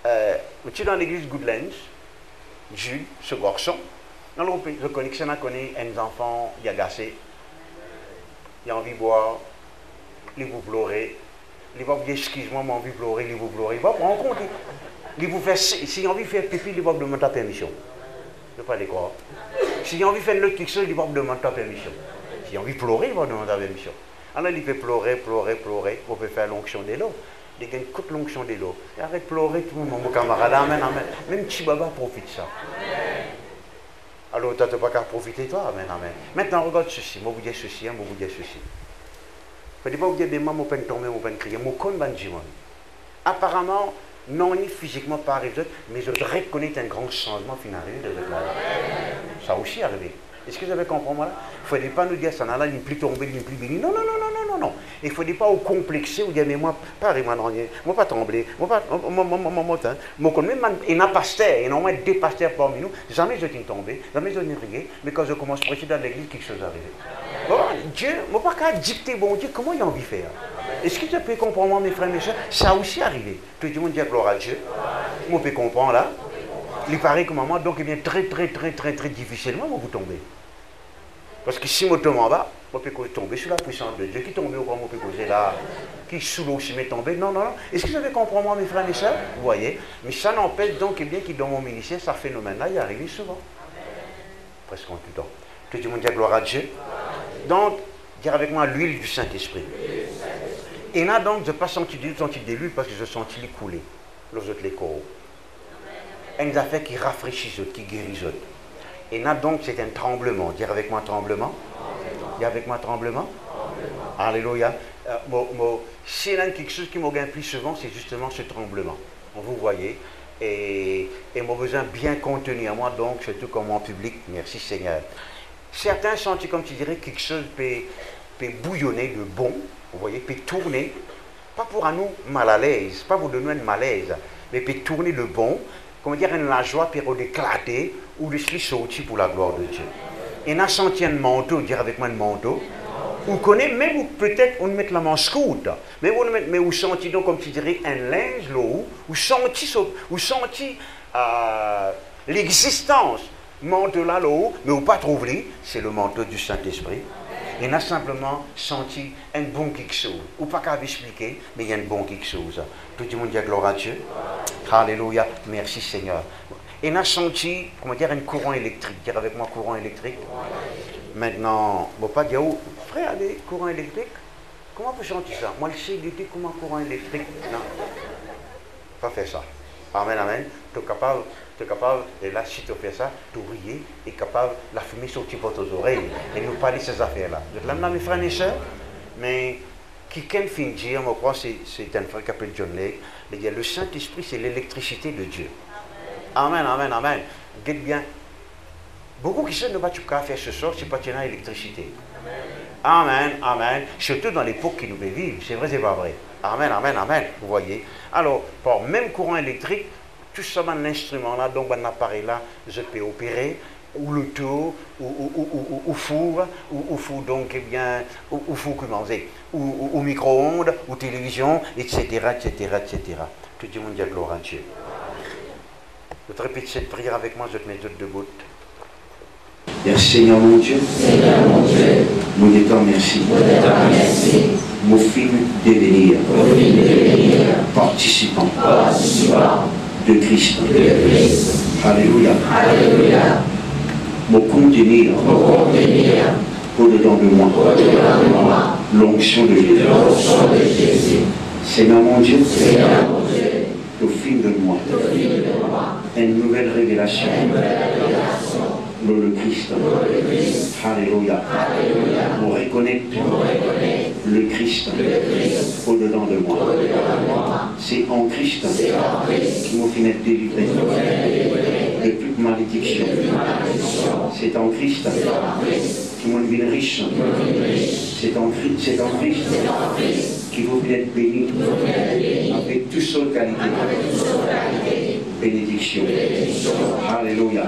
S1: je suis dans l'église Goodlands, Jules, ce garçon. Alors, je connais que ça, on connaît un enfant, il a gâché, il a envie de boire, il vous pleurer, il va vous dire, excuse-moi, mais envie de pleurer, il vous pleurer, il va prendre compte, il vous fait, s'il a envie de faire pipi, il va vous demander ta permission. Je ne sais pas les quoi. S'il a envie de faire quelque chose, il va vous demander ta permission. S'il a envie de pleurer, il va vous demander ta permission. Alors il peut pleurer, vous pouvez faire l'onction de l'eau. Il gagne toute l'onction de l'eau. Arrête de pleurer, tout le monde, mon camarade, amen, amen. Même Chibaba profite de ça. Alors tu n'as pas qu'à profiter toi, amen, amen. Maintenant regarde ceci, moi vous dis ceci, moi vous dis ceci. Je ne dis pas vous dire des mamans, vous ne tomber, vous ne crier, moi connais pas. Apparemment, non, ni physiquement pas arrivé, mais je reconnais un grand changement qui arrive de votre vie. Ça a aussi arrivé. Est-ce que vous avez compris moi là? Il ne faut pas nous dire ça, là, il n'est plus tombé, il n'est plus béni. Non. Il ne faut pas au complexer ou dire, mais moi, pas moi pas trembler, moi pas, moi, même, il y a un pasteur, il y a au moins deux pasteurs parmi nous, jamais je suis tombé, jamais je n'ai rien, mais quand je commence à prêcher dans l'église, quelque chose arrive. Bon, Dieu, moi pas qu'à dicter, bon Dieu, comment il a envie de faire? Est-ce que tu peux comprendre, moi, mes frères et mes soeurs? Ça a aussi arrivé. Tout le monde dit gloire à Dieu. Moi, je peux comprendre là. Il paraît que maman, donc, il vient très difficilement, vous tombez. Parce que si je tombe en bas, je peux tomber sur la puissance de Dieu. Qui tombe au grand, je peux causer là. Qui sous l'eau, si je tomber. Non. Est-ce que vous avez compris, moi, mes frères et mes soeurs? Vous voyez? Mais ça n'empêche donc, eh bien, que dans mon ministère, ce phénomène-là, il arrive souvent. Presque en tout temps. Tout le monde dit gloire à Dieu. Donc, dire avec moi l'huile du Saint-Esprit. Et là, donc, je n'ai pas senti de l'huile parce que je senti les couler. Les autres, les corps. Une affaire qui rafraîchit, qui guérit. Et là, donc, c'est un tremblement. Dire avec moi tremblement. Dire avec moi tremblement. Alléluia. S'il y a quelque chose qui me gagne plus souvent, c'est justement ce tremblement. Vous voyez. Et mon besoin bien contenu à moi, donc, surtout comme en public. Merci Seigneur. Certains sentent, comme tu dirais, quelque chose peut bouillonner de bon. Vous voyez, peut tourner. Pas pour un nous mal à l'aise, pas pour donner un malaise, mais peut tourner de bon. Comment dire, la joie peut éclater ou le sortir pour la gloire de Dieu. Et on a senti un manteau, dire avec moi un manteau. Vous connaissez, même peut-être on met la main scoute, mais vous sentez donc, comme tu dirais, un linge là vous sentez l'existence, manteau là haut, mais vous pas trouvé, c'est le manteau du Saint-Esprit. Il y a simplement senti un bon quelque chose. Ou pas qu'à expliquer, mais il y a un bon quelque chose. Tout le monde dit gloire à Dieu. Alléluia. Merci Seigneur. Et on a senti, comment dire, un courant électrique. Dire avec moi courant électrique. Maintenant, on ne va pas dire, oh, frère, allez, courant électrique. Comment peut sentir ça? Moi, je sais, il était comme un courant électrique. Non. Pas faire ça. Amen, amen. Tu es capable, et là, si tu fais ça, tu riez, et capable, la fumée sortir pour tes oreilles, et nous parler de ces affaires-là. Donc là, mes frères et sœurs, mais quelqu'un finit dire, moi, je crois que c'est un frère qui s'appelle John Lake, il dit, le Saint-Esprit, c'est l'électricité de Dieu. Amen, amen, amen. Dites bien, beaucoup qui ne vont pas faire ce soir, c'est pas qu'il y a l'électricité. Amen, amen. Surtout dans l'époque qui nous vivons, c'est vrai, c'est pas vrai. Amen, amen, amen. Vous voyez. Alors, par même courant électrique, tout ça, l'instrument là, donc un appareil là, je peux opérer, ou le tour, ou four, ou four donc, eh bien, ou four comment dire, ou micro-ondes, ou télévision, etc., etc., etc. Tout le monde dit gloire à Dieu. Je te répète cette prière avec moi, je te mets toutes debout.
S2: Seigneur mon Dieu, nous disons merci. Mon film devenir participant de Christ. Alléluia. Mon contenir au-dedans de moi l'onction de Jésus. Seigneur mon Dieu, au fil de moi une nouvelle révélation. Le Christ. Alléluia. On reconnaît le Christ au-dedans de moi. C'est en Christ qui m'a fait être délivré de toute malédiction. C'est en Christ qui m'a fait riche. C'est en Christ qui vous fait être béni avec toute sorte de qualité. Bénédiction. Alléluia.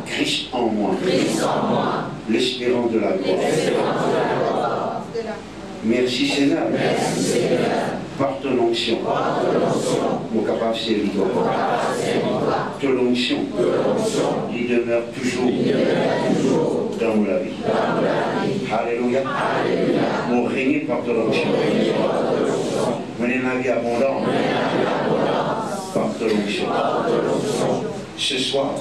S2: Christ en moi. L'espérance de la gloire. Merci Seigneur. Par ton onction. Mon capable servir. Ton onction. Il demeure toujours dans la vie. Alléluia. Mon régner par ton onction. Mener ma vie abondante. Par ton onction. Ce soir,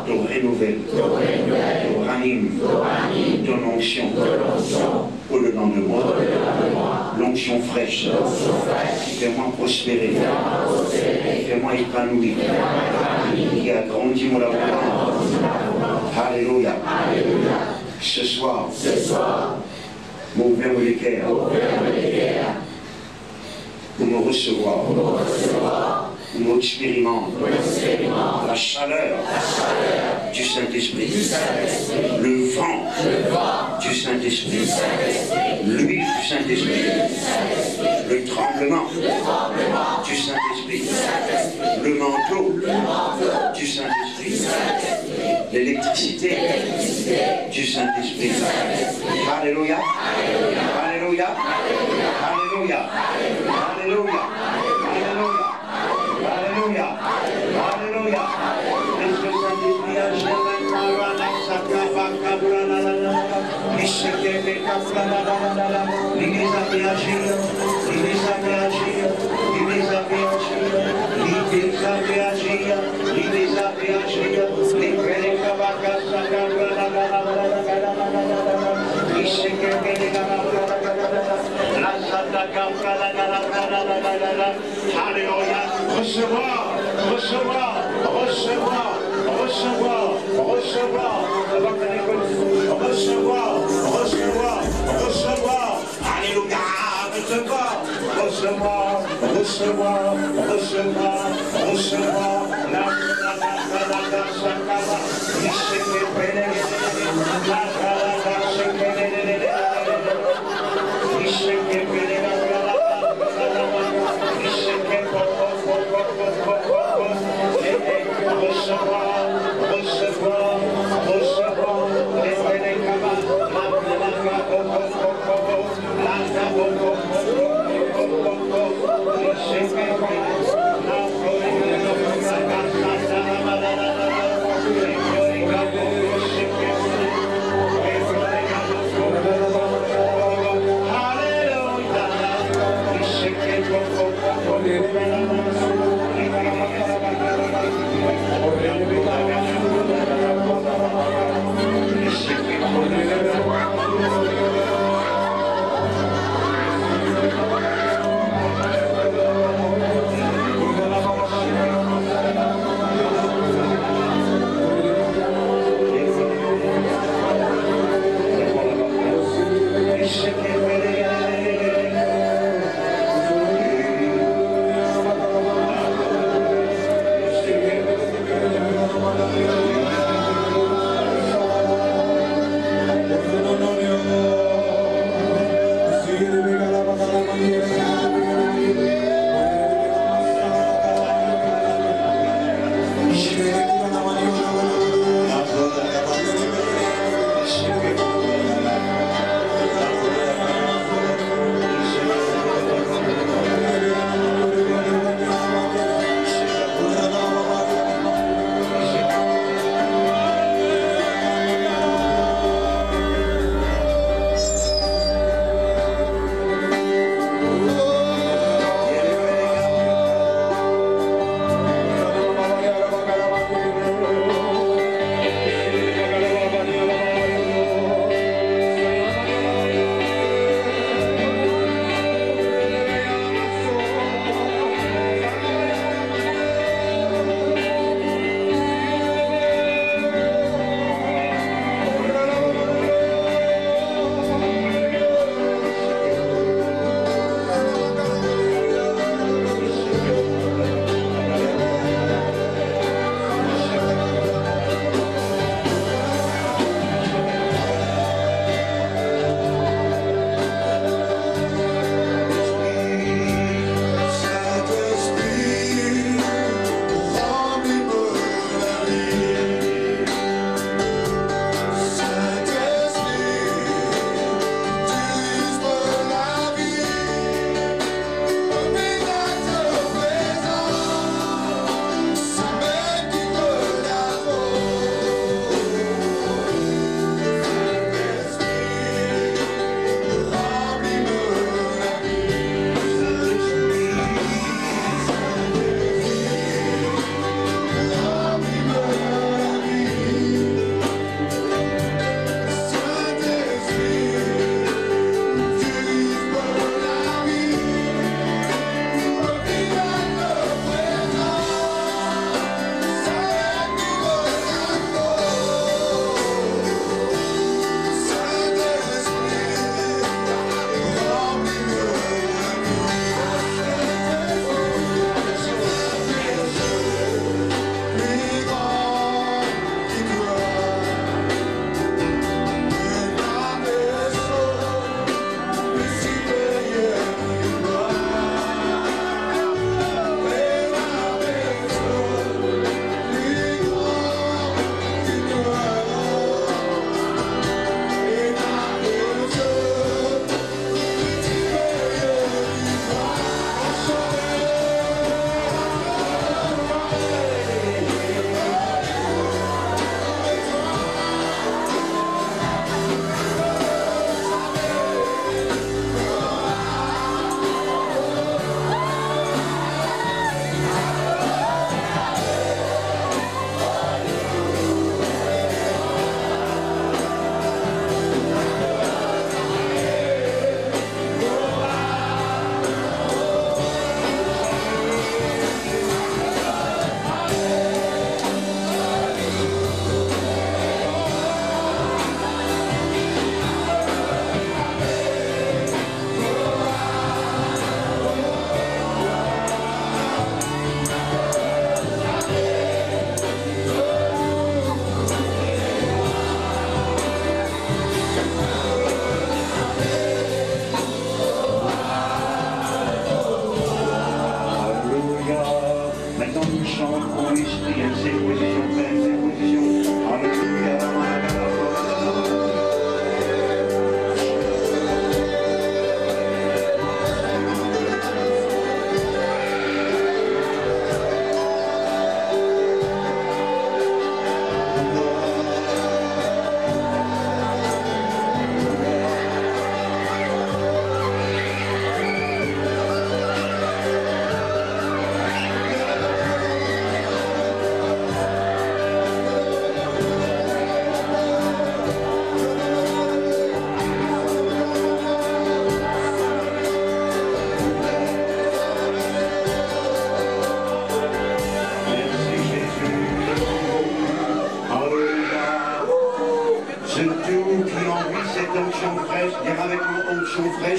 S2: ton rénouvelle, ton ranime, ton onction, au-dedans de moi, l'onction fraîche, fais-moi prospérer, fais-moi épanouir, qui a grandi mon amour. Alléluia. Ce soir, m'ouvrir le cœur pour me recevoir. Nous expérimentons la chaleur du Saint-Esprit, le vent du Saint-Esprit, l'huile du Saint-Esprit, le tremblement du Saint-Esprit, le manteau du Saint-Esprit, l'électricité du Saint-Esprit. Alléluia, Alléluia, Alléluia, Alléluia, Alléluia. Alléluia, Alléluia. Laisse le Saint-Esprit agir maintenant. L'Église a fait agir, l'Église a fait agir, l'Église a fait agir, l'Église a fait agir, l'Église a fait agir, Alléluia. Recevoir, recevoir, recevoir, recevoir, recevoir, recevoir, recevoir, recevoir. Alléluia. Recevoir, recevoir, recevoir, recevoir, recevoir.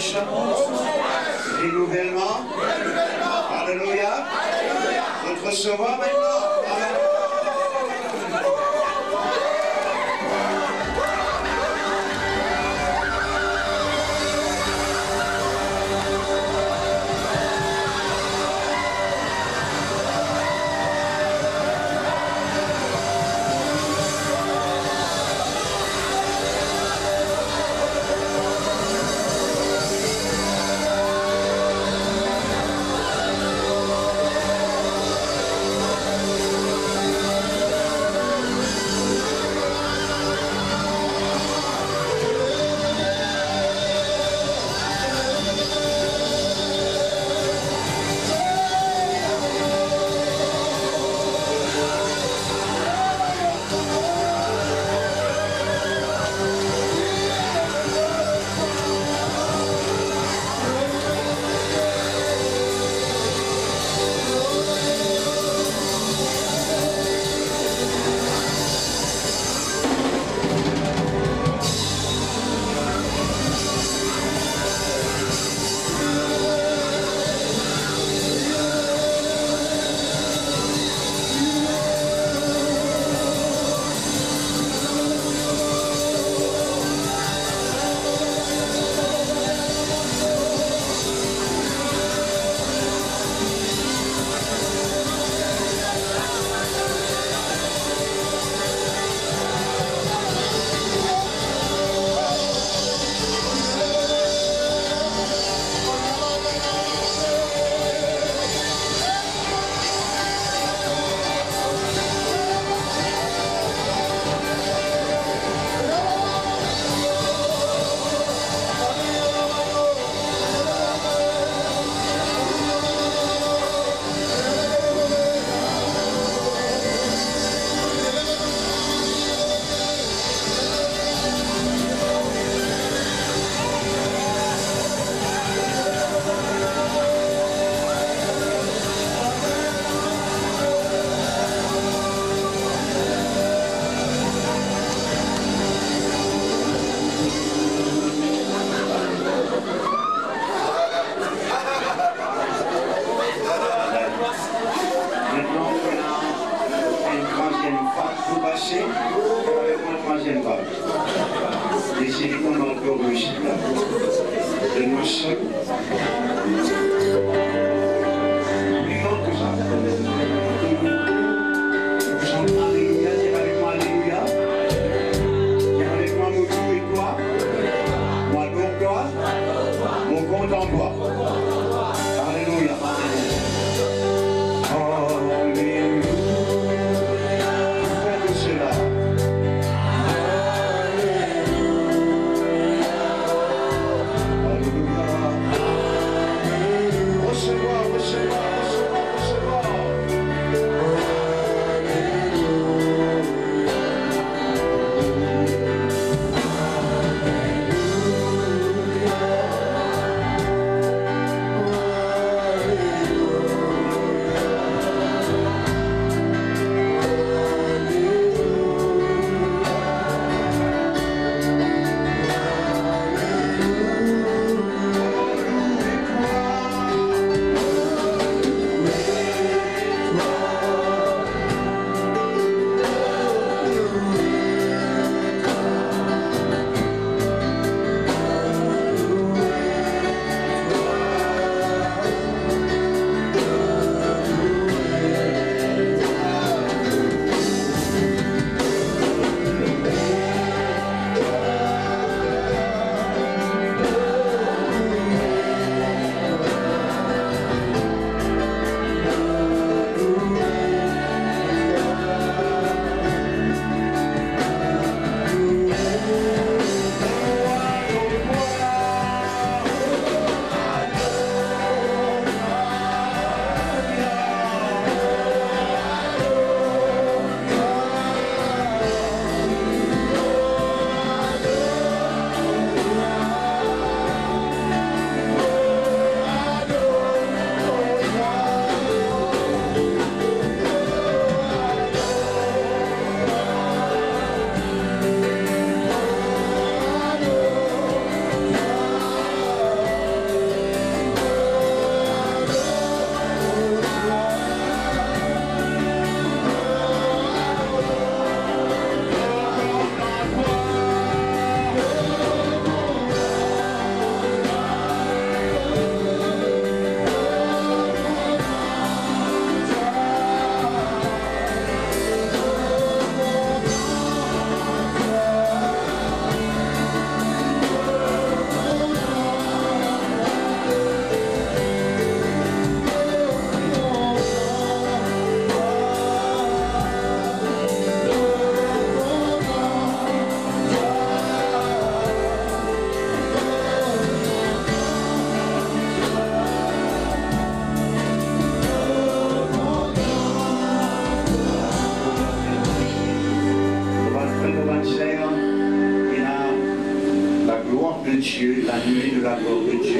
S2: fraîche, renouvellement. Alléluia. Notre recevoir maintenant. Amen.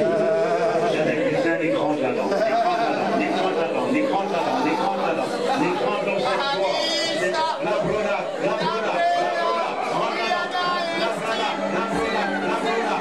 S2: J'ai des cuisins, des grands là-dedans, des grands là-dedans, des grands là-dedans, des grands là-dedans, des grands là-dedans, des grands dans cette voie. La bruna, la bruna, la bruna, la bruna, la bruna, la bruna,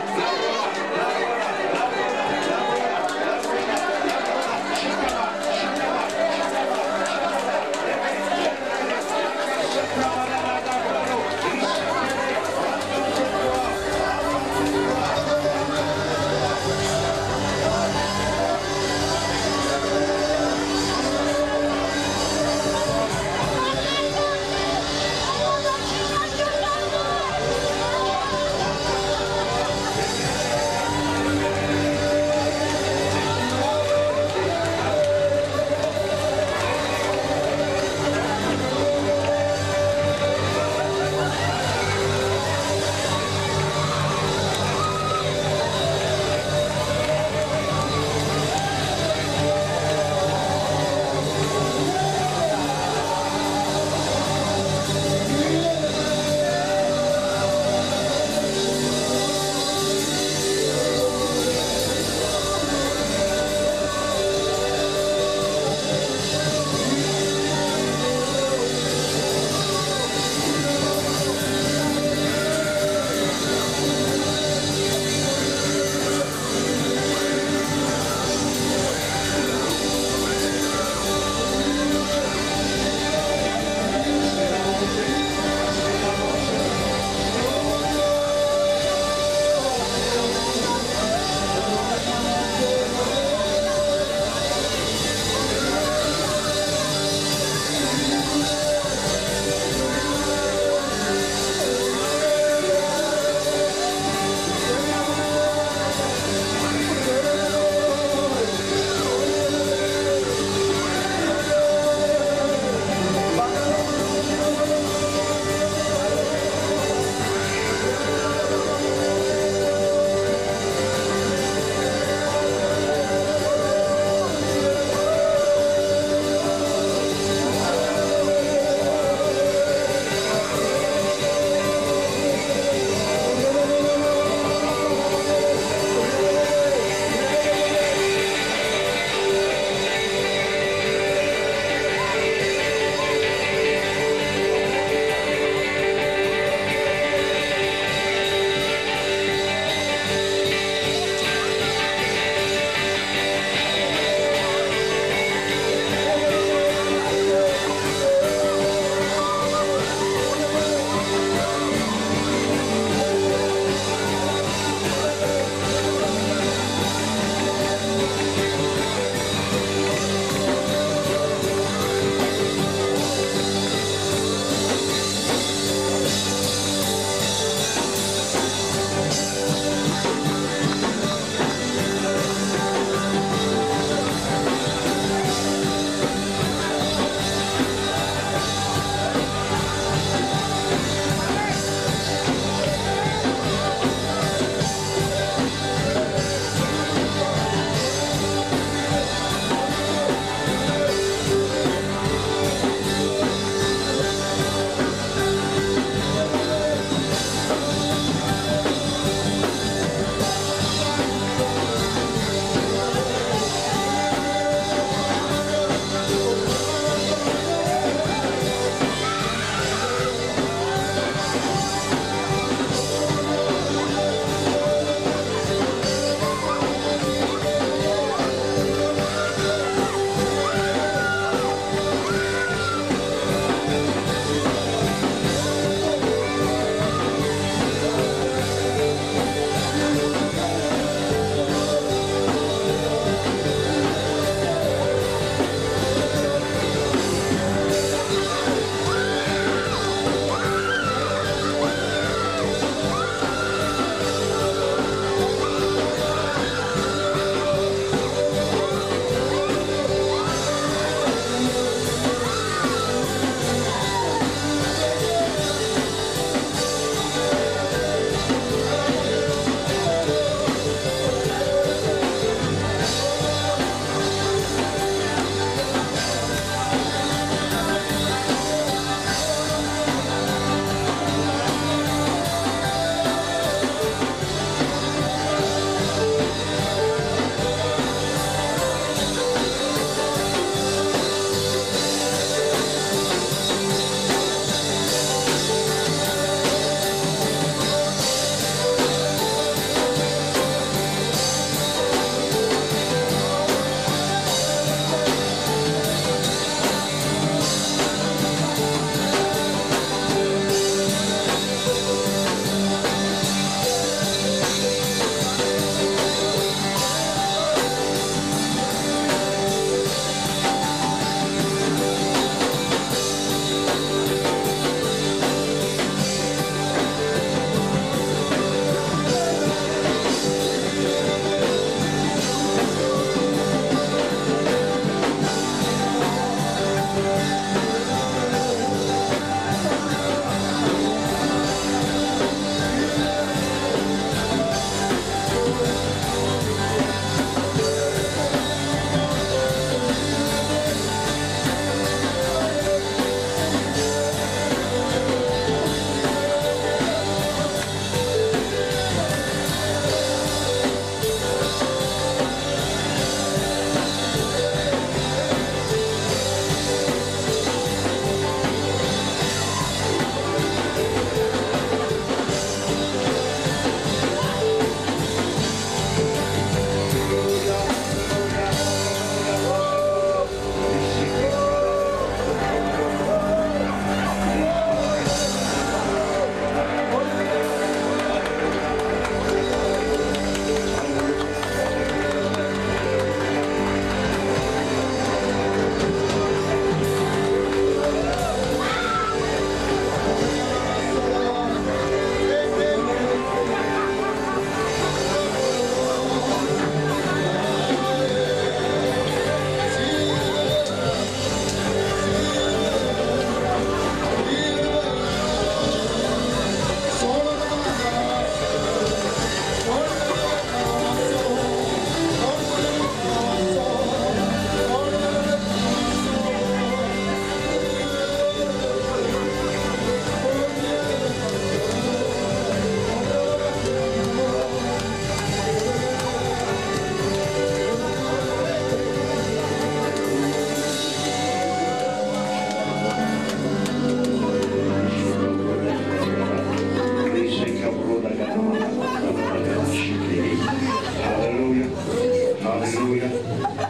S2: Alléluia.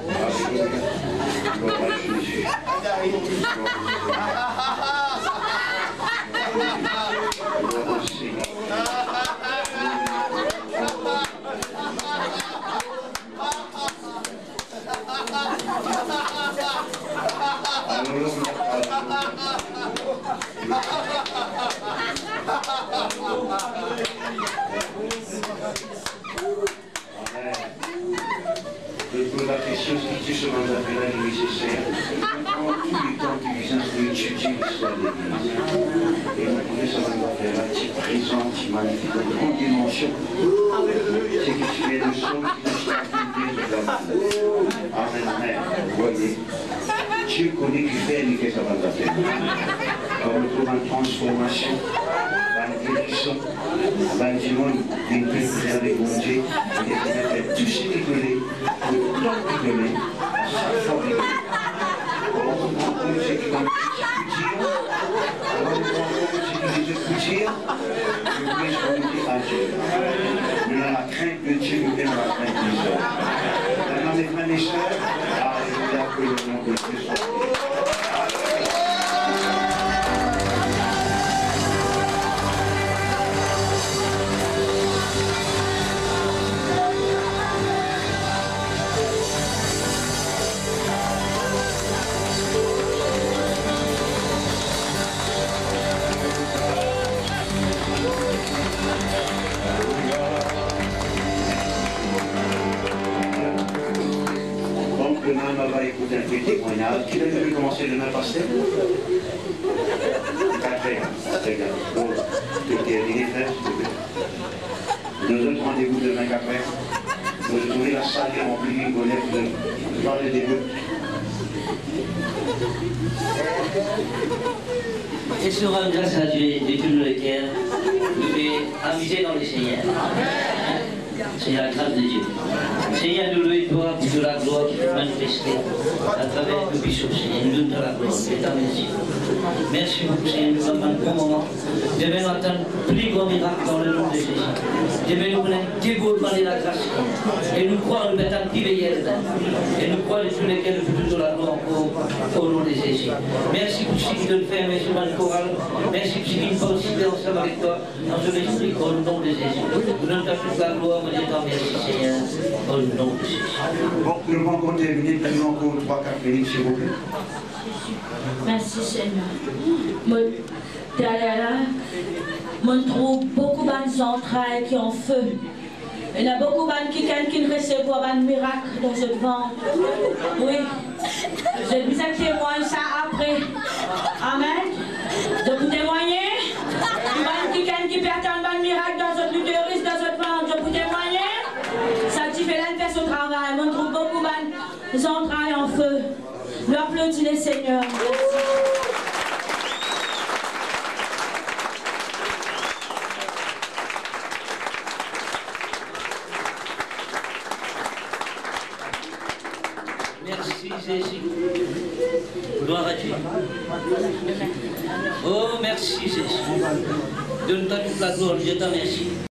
S2: Alléluia. Gloire à Jésus. Gloire au Seigneur. Je pose la question, si tu seras dans la vie nécessaire, prends tout le temps que tu viens d'étudier l'histoire de l'Église. Et on pourrait savoir faire là, tu présentes, tu magnifiques dans grande dimension. C'est que tu es le seul qui nous stabilise de l'amour. Amen, amen. Voyez, Dieu connaît qui fait et qui ça va faire. On retrouve une transformation. Une guérison, un dimanche, une prière avec mon Dieu, et tout ce qu'il donnait, le temps qu'il donnait, à chaque fois qu'il donnait. On comprend comme ce qu'il donne, on comprend comme ce qu'il dit, je prie à Dieu. Mais dans la crainte de Dieu, nous venons la crainte des hommes. Maintenant, mes frères et sœurs, alléluia, que le nom de Dieu soit béni. Demain, on va écouter un petit témoignage. Qui a voulu commencer demain, pasteur? 4 heures. Bon, tout terminé, frère, s'il vous plaît. Nous autres rendez-vous demain 4 heures. Vous trouvez la salle est remplie, vous connaissez, vous parlez des bouts.
S4: Et sur un grâce à Dieu de tout le cœur, nous devons amuser dans le Seigneur. C'est la grâce de Dieu. Seigneur, nous louons toi pour la gloire qui est manifestée à travers le bishop. Seigneur, nous donnons la gloire. C'est ta merci. Merci beaucoup, Seigneur. Nous avons un bon moment. Demain matin, plus grand miracle dans le nom de Jésus. Demain, nous voulons dévoiler de la grâce. Et nous croyons le matin qui veille. Et nous croyons tous lesquels nous faisons la gloire au nom de Jésus. Merci pour ce qui te fait, merci pour le choral. Merci pour ce qui nous fait ensemble avec toi dans ce esprit au nom de Jésus. Nous donnons toute la gloire. Merci Seigneur, au nom de Jésus.
S2: Bon, nous allons encore terminer, nous encore 3-4 minutes, s'il vous plaît.
S5: Merci Seigneur. Je trouve beaucoup d'entrailles qui ont feu. Il y a beaucoup qui ne reçoivent pas de miracle dans ce ventre. Oui. Je vous témoigne ça après. Amen. Je vous témoigner. Qui perd un miracle dans votre utérus, dans votre ventre. Je vous témoigner. Ça qui fait là, fait son travail. On trouve beaucoup d'entrailles en feu. Nous applaudissons les Seigneurs.
S4: Merci Jésus. Gloire à Dieu. Oh, merci Jésus. Donne-toi toute la gloire, je t'en remercie.